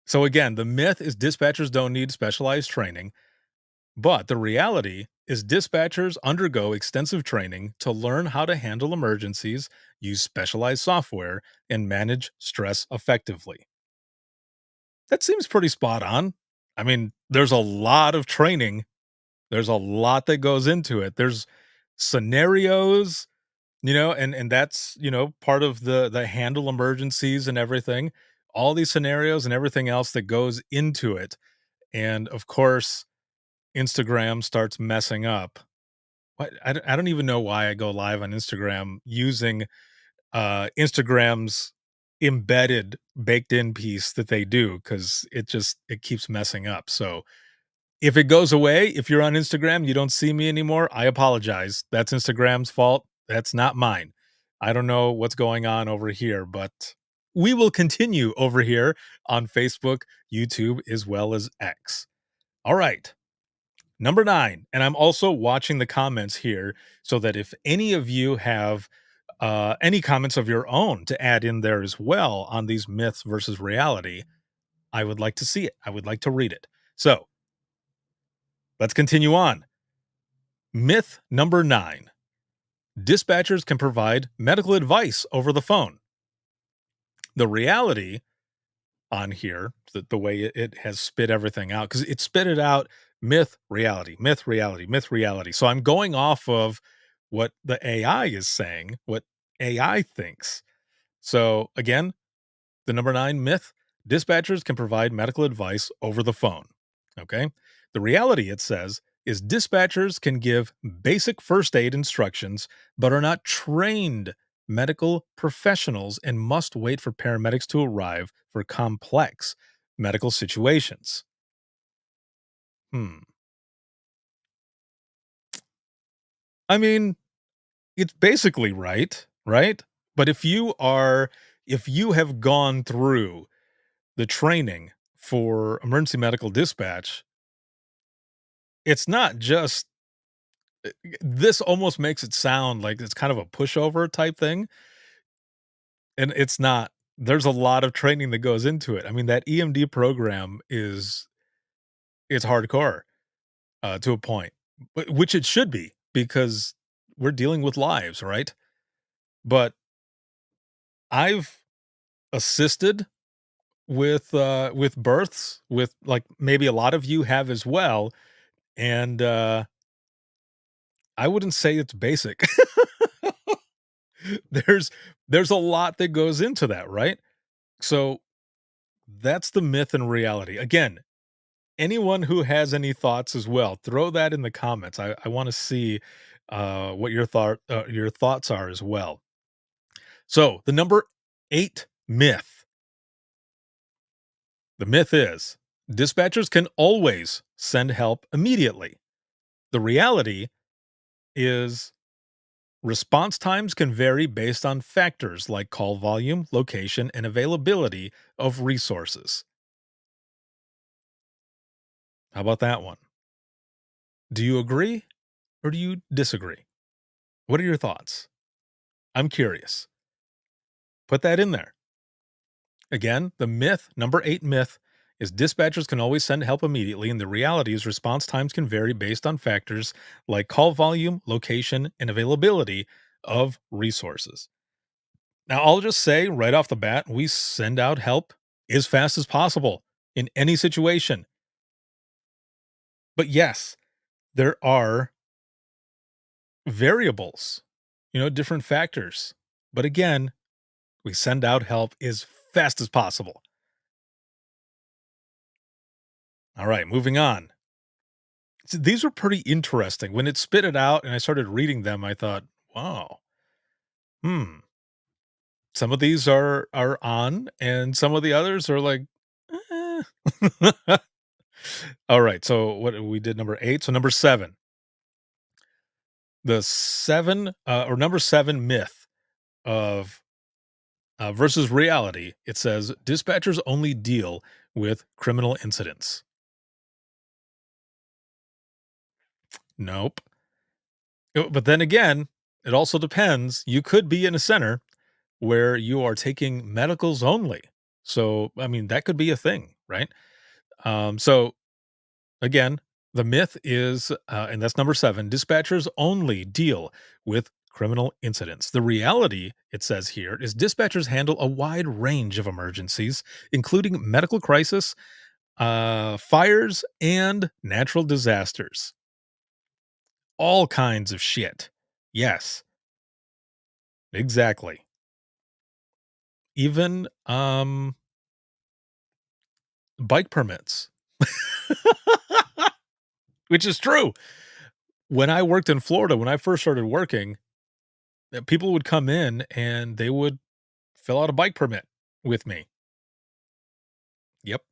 So again, the myth is dispatchers don't need specialized training, but the reality is dispatchers undergo extensive training to learn how to handle emergencies, use specialized software, and manage stress effectively. That seems pretty spot on. I mean, there's a lot of training. There's a lot that goes into it. There's scenarios, and that's, part of the handle emergencies and everything. All these scenarios and everything else that goes into it. And of course, Instagram starts messing up. I don't even know why I go live on Instagram using Instagram's embedded baked in piece that they do, because it keeps messing up. So if it goes away, if you're on Instagram, you don't see me anymore, I apologize. That's Instagram's fault. That's not mine. I don't know what's going on over here, but we will continue over here on Facebook, YouTube, as well as X. All right. Number 9, and I'm also watching the comments here so that if any of you have any comments of your own to add in there as well on these myths versus reality, I would like to see it. I would like to read it. So let's continue on. Myth number 9. Dispatchers can provide medical advice over the phone. The reality on here, the way it has spit everything out, because it spit it out myth, reality, myth, reality, myth, reality. So I'm going off of what the AI is saying, what AI thinks. So again, the number 9 myth, dispatchers can provide medical advice over the phone. Okay. The reality, it says, is dispatchers can give basic first aid instructions, but are not trained medical professionals and must wait for paramedics to arrive for complex medical situations. I mean, it's basically right, right? But if you have gone through the training for emergency medical dispatch, it's not just this almost makes it sound like it's kind of a pushover type thing, and it's not. There's a lot of training that goes into it. I mean, that EMD program it's hardcore to a point, which it should be, because we're dealing with lives, right? But I've assisted with births, with, like, maybe a lot of you have as well, and I wouldn't say it's basic. there's there's a lot that goes into that, right? So that's the myth and reality. Again, anyone who has any thoughts as well, throw that in the comments. I want to see what your thoughts are as well. So the number 8 myth. The myth is dispatchers can always send help immediately. The reality is response times can vary based on factors like call volume, location, and availability of resources. How about that one? Do you agree or do you disagree? What are your thoughts? I'm curious. Put that in there. Again, the myth, number 8 myth, is dispatchers can always send help immediately, and the reality is response times can vary based on factors like call volume, location, and availability of resources. Now, I'll just say right off the bat, we send out help as fast as possible in any situation. But yes, there are variables, different factors. But again, we send out help as fast as possible. All right, moving on. So these were pretty interesting. When it spit it out and I started reading them, I thought, wow. some of these are on, and some of the others are like, eh. All right. So what we did number 8. So number 7. The 7 or number 7 myth of versus reality. It says dispatchers only deal with criminal incidents. Nope. But then again, it also depends. You could be in a center where you are taking medicals only. So, I mean, that could be a thing, right? So again, the myth is, and that's number 7, dispatchers only deal with criminal incidents. The reality, it says here, is dispatchers handle a wide range of emergencies, including medical crisis, fires, and natural disasters. All kinds of shit. Yes, exactly. Even bike permits. Which is true. When I worked in Florida, when I first started working, people would come in and they would fill out a bike permit with me. Yep.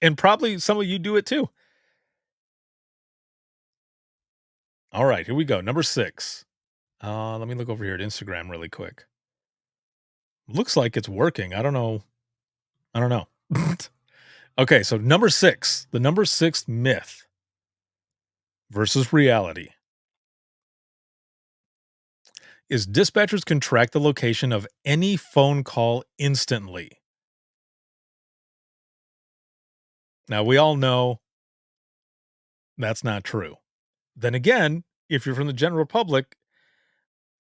And probably some of you do it too. All right, here we go. Number 6. Let me look over here at Instagram really quick. Looks like it's working. I don't know. Okay, so number 6, the number 6 myth versus reality is dispatchers can track the location of any phone call instantly. Now, we all know that's not true. Then again, if you're from the general public,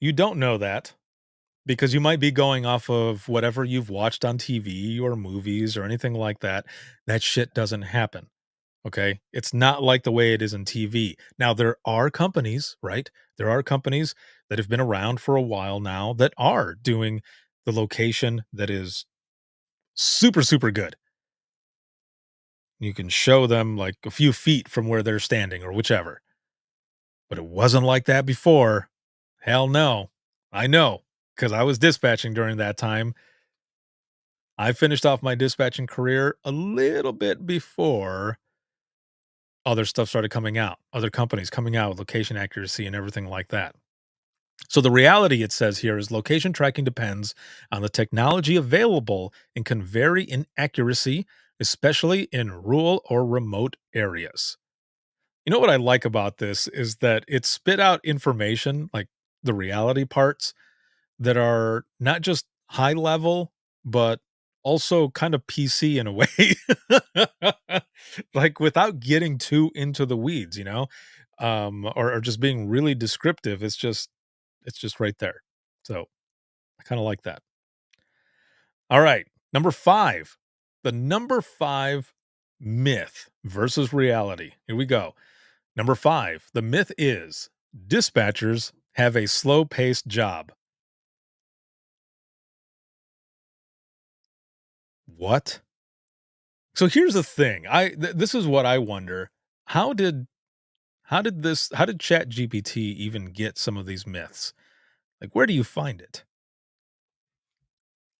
you don't know that because you might be going off of whatever you've watched on TV or movies or anything like that. That shit doesn't happen. Okay. It's not like the way it is in TV. Now, there are companies, right? There are companies that have been around for a while now that are doing the location that is super, super good. You can show them like a few feet from where they're standing or whichever. But it wasn't like that before. Hell no. I know because I was dispatching during that time. I finished off my dispatching career a little bit before other stuff started coming out, other companies coming out with location accuracy and everything like that. So the reality, it says here, is location tracking depends on the technology available and can vary in accuracy, especially in rural or remote areas. You know what I like about this is that it spit out information, like the reality parts, that are not just high level, but also kind of PC in a way. Like without getting too into the weeds, or just being really descriptive. It's just right there. So I kind of like that. All right. Number 5. The number 5 myth versus reality. Here we go. Number 5. The myth is dispatchers have a slow paced job. What? So here's the thing. This is what I wonder. How did Chat GPT even get some of these myths? Like, where do you find it?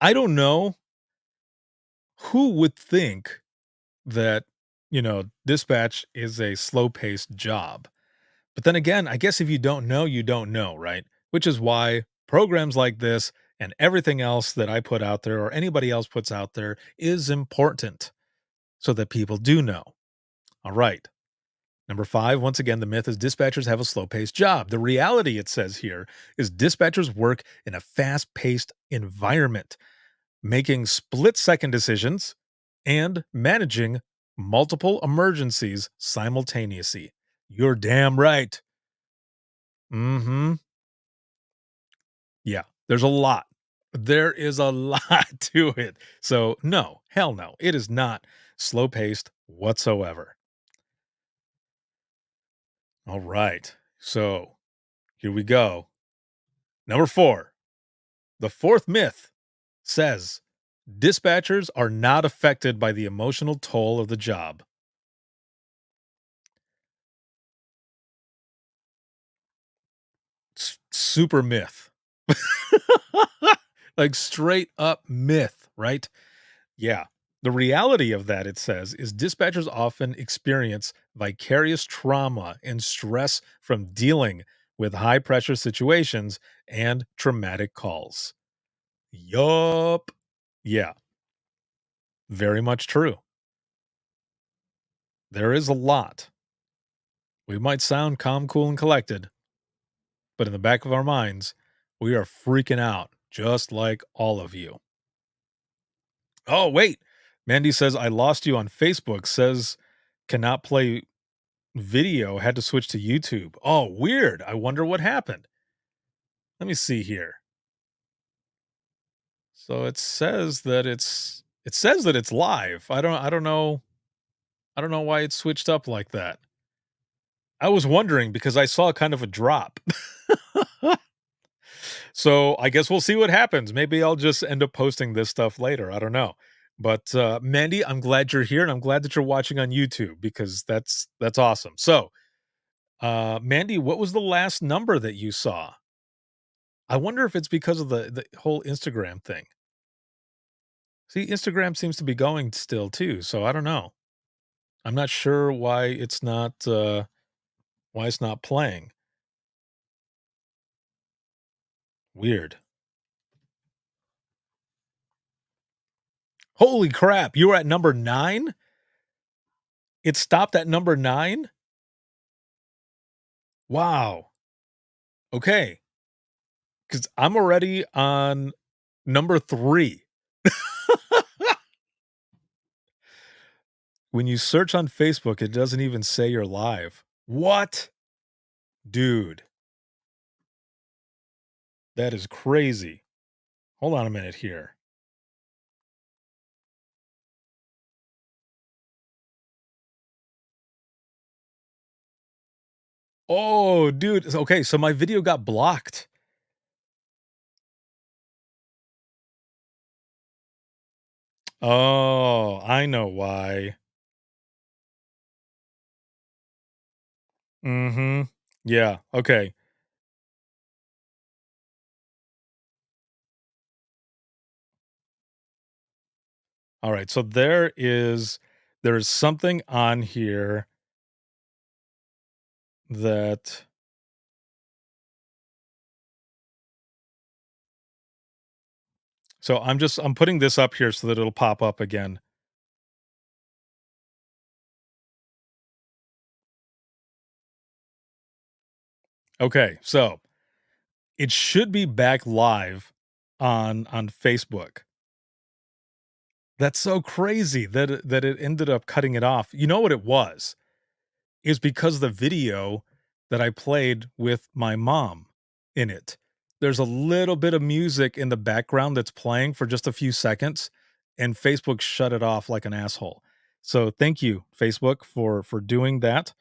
I don't know who would think that, dispatch is a slow paced job. But then again, I guess if you don't know, you don't know, right? Which is why programs like this and everything else that I put out there or anybody else puts out there is important so that people do know. All right. Number 5, once again, the myth is dispatchers have a slow paced job. The reality, it says here, is dispatchers work in a fast paced environment, making split second decisions and managing multiple emergencies simultaneously. You're damn right. Mm-hmm. Yeah, there's a lot. There is a lot to it. So, no, hell no. It is not slow paced whatsoever. All right. So, here we go. Number 4. The 4th myth says dispatchers are not affected by the emotional toll of the job. Super myth. Like straight up myth, right? Yeah. The reality of that, it says, is dispatchers often experience vicarious trauma and stress from dealing with high pressure situations and traumatic calls. Yup. Yeah, very much true. There is a lot. We might sound calm, cool, and collected, but in the back of our minds, we are freaking out just like all of you. Oh, wait. Mandy says, I lost you on Facebook. Says, cannot play video. Had to switch to YouTube. Oh, weird. I wonder what happened. Let me see here. So it says that it's live. I don't know. I don't know why it switched up like that. I was wondering because I saw kind of a drop. So I guess we'll see what happens. Maybe I'll just end up posting this stuff later. I don't know. But Mandy, I'm glad you're here and I'm glad that you're watching on YouTube because that's awesome. So Mandy, what was the last number that you saw? I wonder if it's because of the whole Instagram thing. See, Instagram seems to be going still too, so I don't know. I'm not sure why it's not playing. Weird. Holy crap, you were at number 9? It stopped at number 9? Wow. Okay. Cuz I'm already on number 3. When you search on Facebook, it doesn't even say you're live. What? Dude. That is crazy. Hold on a minute here. Oh, dude. Okay, so my video got blocked. Oh, I know why. Mhm. Yeah, okay. All right, so there is something on here that so I'm putting this up here so that it'll pop up again. Okay, so it should be back live on Facebook. That's so crazy that it ended up cutting it off. You know what it was? Is because the video that I played with my mom in it. There's a little bit of music in the background that's playing for just a few seconds, and Facebook shut it off like an asshole. So thank you, Facebook, for doing that.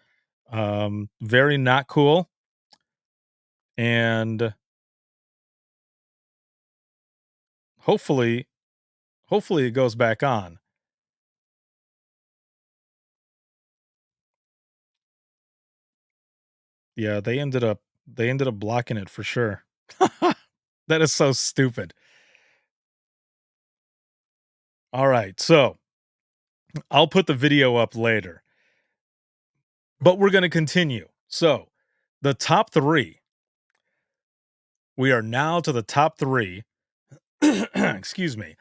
Very not cool. And hopefully it goes back on. Yeah, they ended up blocking it for sure. That is so stupid. All right, so I'll put the video up later. But we're going to continue. So, the top 3. We are now to the top 3. Excuse me,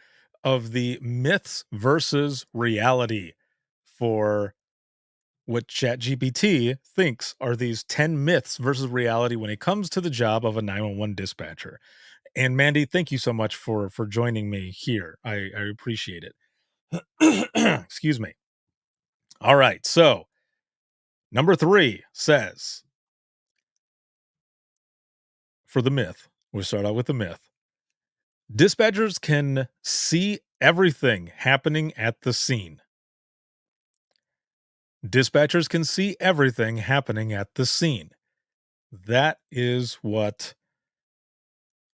of the myths versus reality for what ChatGPT thinks are these 10 myths versus reality when it comes to the job of a 911 dispatcher. And Mandy, thank you so much for joining me here. I appreciate it. Excuse me. All right. So, number 3 says for the myth, we'll start out with the myth. Dispatchers can see everything happening at the scene. Dispatchers can see everything happening at the scene. That is what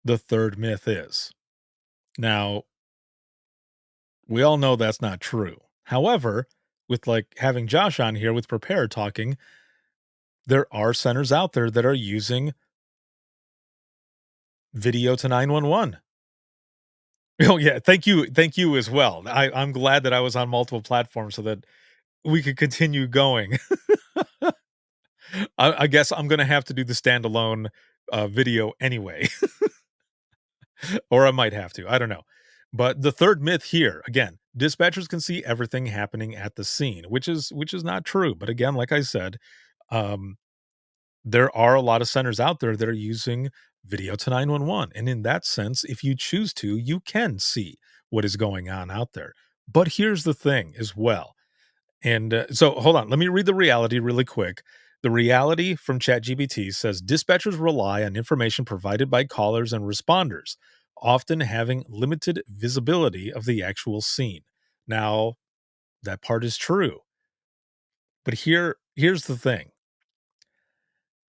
the third myth is. Now, we all know that's not true. However, with like having Josh on here with Prepare talking, there are centers out there that are using video to 911. Oh yeah, thank you as well. I'm glad that I was on multiple platforms so that we could continue going. I guess I'm gonna have to do the standalone video anyway, or I might have to. I don't know. But the third myth here, again, dispatchers can see everything happening at the scene, which is not true. But again, like I said, um, there are a lot of centers out there that are using video to 911, and in that sense, if you choose to, you can see what is going on out there. But here's the thing as well. And so hold on, let me read the reality really quick. The reality from ChatGPT says dispatchers rely on information provided by callers and responders, often having limited visibility of the actual scene. Now, that part is true. But here's the thing.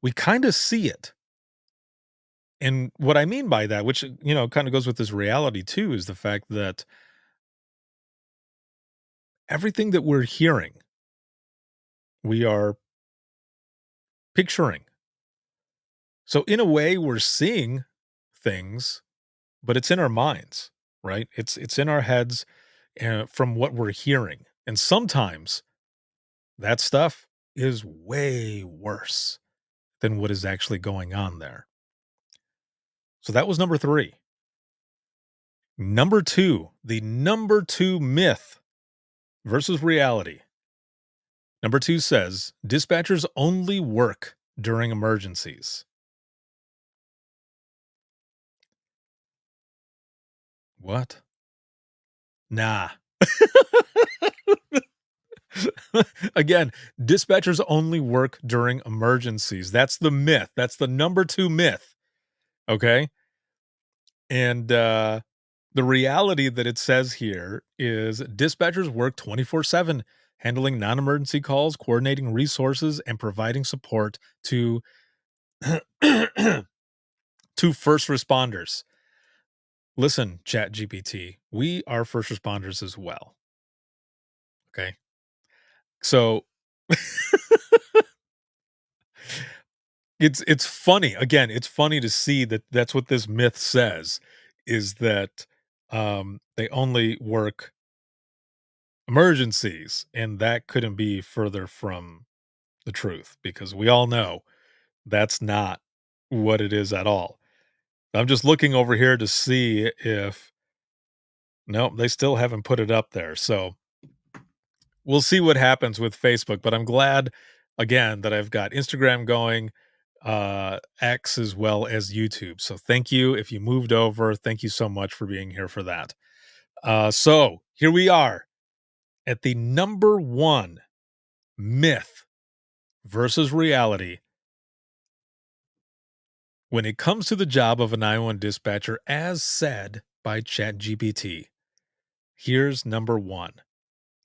We kind of see it. And what I mean by that, which kind of goes with this reality too, is the fact that everything that we're hearing, we are picturing. So in a way, we're seeing things, but it's in our minds, right? It's in our heads from what we're hearing, and sometimes that stuff is way worse than what is actually going on there. So that was number 3. Number 2, the number 2 myth versus reality. Number 2 says dispatchers only work during emergencies. What? Nah. Again, dispatchers only work during emergencies. That's the myth. That's the number 2 myth. Okay? And the reality that it says here is dispatchers work 24/7, handling non-emergency calls, coordinating resources, and providing support to to first responders. Listen, ChatGPT, we are first responders as well. Okay? So it's funny. Again, it's funny to see that that's what this myth says, is that they only work emergencies, and that couldn't be further from the truth, because we all know that's not what it is at all. I'm just looking over here to see if nope, they still haven't put it up there. So we'll see what happens with Facebook, but I'm glad again that I've got Instagram going, X, as well as YouTube. So thank you. If you moved over, thank you so much for being here for that. So here we are at the number 1 myth versus reality when it comes to the job of a 911 dispatcher, as said by ChatGPT. Here's number 1.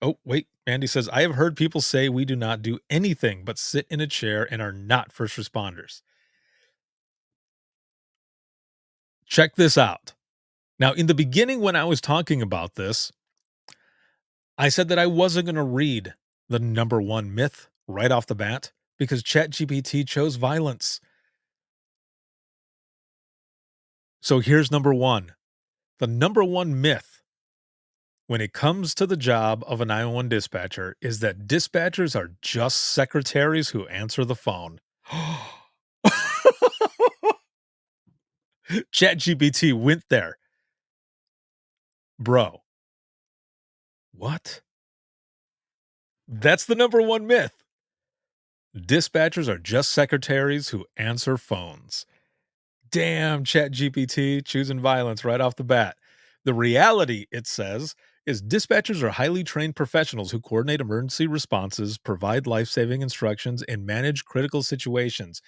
Oh, wait. Andy says, I have heard people say we do not do anything but sit in a chair and are not first responders. Check this out. Now, in the beginning, when I was talking about this, I said that I wasn't going to read the number 1 myth right off the bat because ChatGPT chose violence. So here's number 1. The number 1 myth when it comes to the job of a 911 dispatcher is that dispatchers are just secretaries who answer the phone. ChatGPT went there. Bro. What? That's the number 1 myth. Dispatchers are just secretaries who answer phones. Damn, ChatGPT choosing violence right off the bat. The reality, it says, is dispatchers are highly trained professionals who coordinate emergency responses, provide life-saving instructions, and manage critical situations.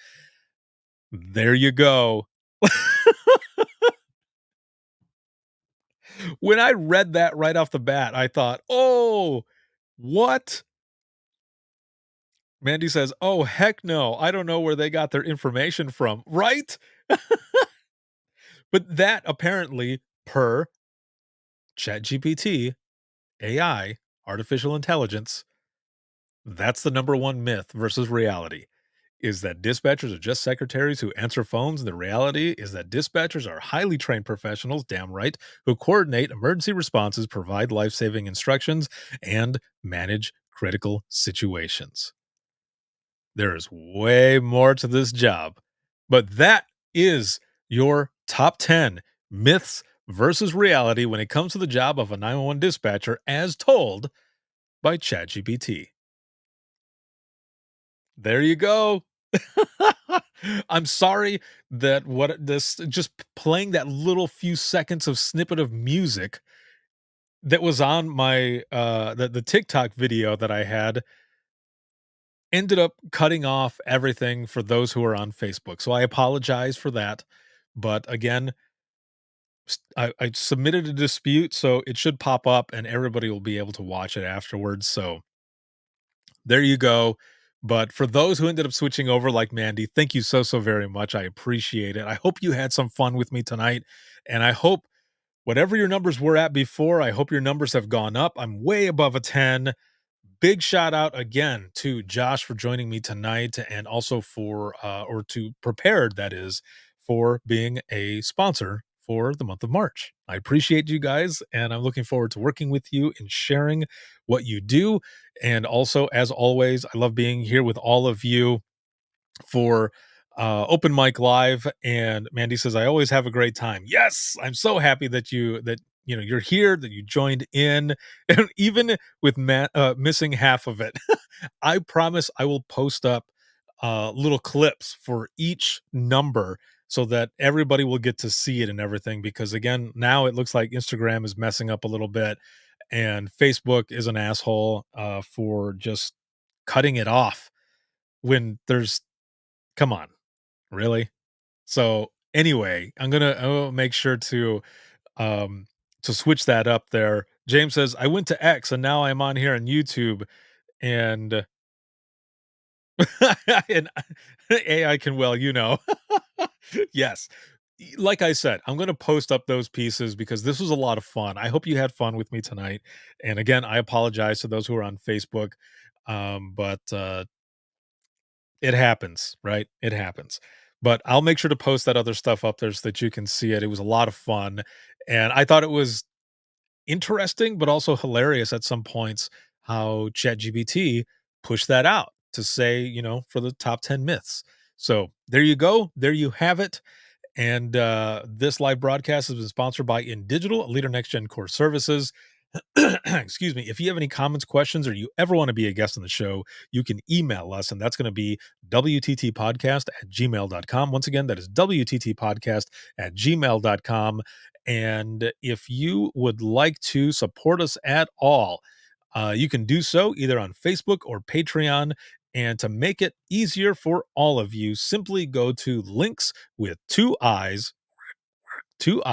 There you go. When I read that right off the bat, I thought, oh, what? Mandy says, oh, heck no. I don't know where they got their information from. Right? But that apparently, per ChatGPT, AI, artificial intelligence, that's the number 1 myth versus reality. is that dispatchers are just secretaries who answer phones. The reality is that dispatchers are highly trained professionals, damn right, who coordinate emergency responses, provide life-saving instructions, and manage critical situations. There is way more to this job, but that is your top 10 myths versus reality when it comes to the job of a 911 dispatcher as told by ChatGPT. There you go. I'm sorry that just playing that little few seconds of snippet of music that was on my the TikTok video that I had ended up cutting off everything for those who are on Facebook. So I apologize for that. But again, I submitted a dispute, so it should pop up and everybody will be able to watch it afterwards. So there you go. But for those who ended up switching over like Mandy, thank you so very much. I appreciate it. I hope you had some fun with me tonight. And I hope whatever your numbers were at before, I hope your numbers have gone up. I'm way above a 10. Big shout out again to Josh for joining me tonight and also for or to Prepared, that is, for being a sponsor for the month of March. I appreciate you guys and I'm looking forward to working with you and sharing what you do. And also, as always, I love being here with all of you for Open Mic Live. And Mandy says, I always have a great time. Yes, I'm so happy that you're here, that you joined in, and even with missing half of it. I promise I will post up little clips for each number so that everybody will get to see it and everything. Because again, now it looks like Instagram is messing up a little bit and Facebook is an asshole for just cutting it off when there's, come on, really? So anyway, I'll make sure to switch that up there. James says, I went to X and now I'm on here on YouTube and and AI can yes. Like I said, I'm going to post up those pieces because this was a lot of fun. I hope you had fun with me tonight. And again, I apologize to those who are on Facebook. But it happens, right? It happens. But I'll make sure to post that other stuff up there so that you can see it. It was a lot of fun. And I thought it was interesting, but also hilarious at some points how ChatGPT pushed that out to say, for the top 10 myths. So there you go. There you have it. And this live broadcast has been sponsored by InDigital, a leader next gen core services. Excuse me. If you have any comments, questions, or you ever want to be a guest on the show, you can email us, and that's going to be wttpodcast@gmail.com. Once again, that is wttpodcast@gmail.com. And if you would like to support us at all, you can do so either on Facebook or Patreon. And to make it easier for all of you, simply go to links with two eyes .co/WTT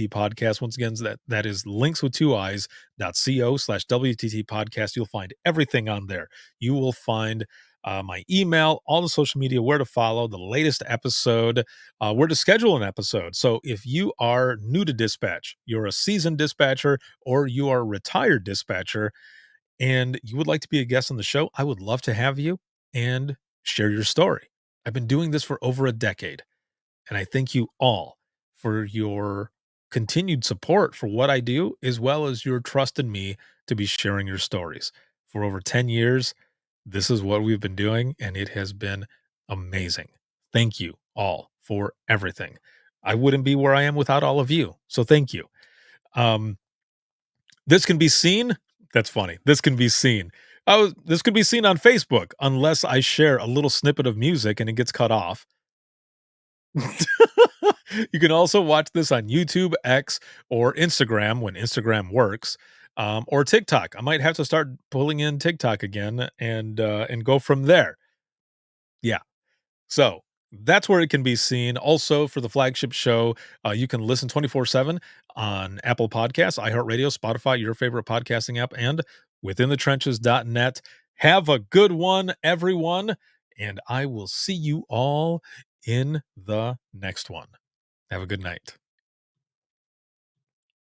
podcast. Once again, that is links with two eyes.co/WTT podcast. You'll find everything on there. You will find my email, all the social media, where to follow, the latest episode, where to schedule an episode. So if you are new to dispatch, you're a seasoned dispatcher, or you are a retired dispatcher, and you would like to be a guest on the show, I would love to have you and share your story. I've been doing this for over a decade, and I thank you all for your continued support for what I do, as well as your trust in me to be sharing your stories. For over 10 years, this is what we've been doing, and it has been amazing. Thank you all for everything. I wouldn't be where I am without all of you, so thank you. This can be seen. That's funny. This can be seen. This could be seen on Facebook unless I share a little snippet of music and it gets cut off. You can also watch this on YouTube, X, or Instagram when Instagram works, or TikTok. I might have to start pulling in TikTok again and go from there. Yeah. So that's where it can be seen. Also, for the flagship show, you can listen 24/7 on Apple Podcasts, iHeartRadio, Spotify, your favorite podcasting app, and withinthetrenches.net. Have a good one, everyone, and I will see you all in the next one. Have a good night.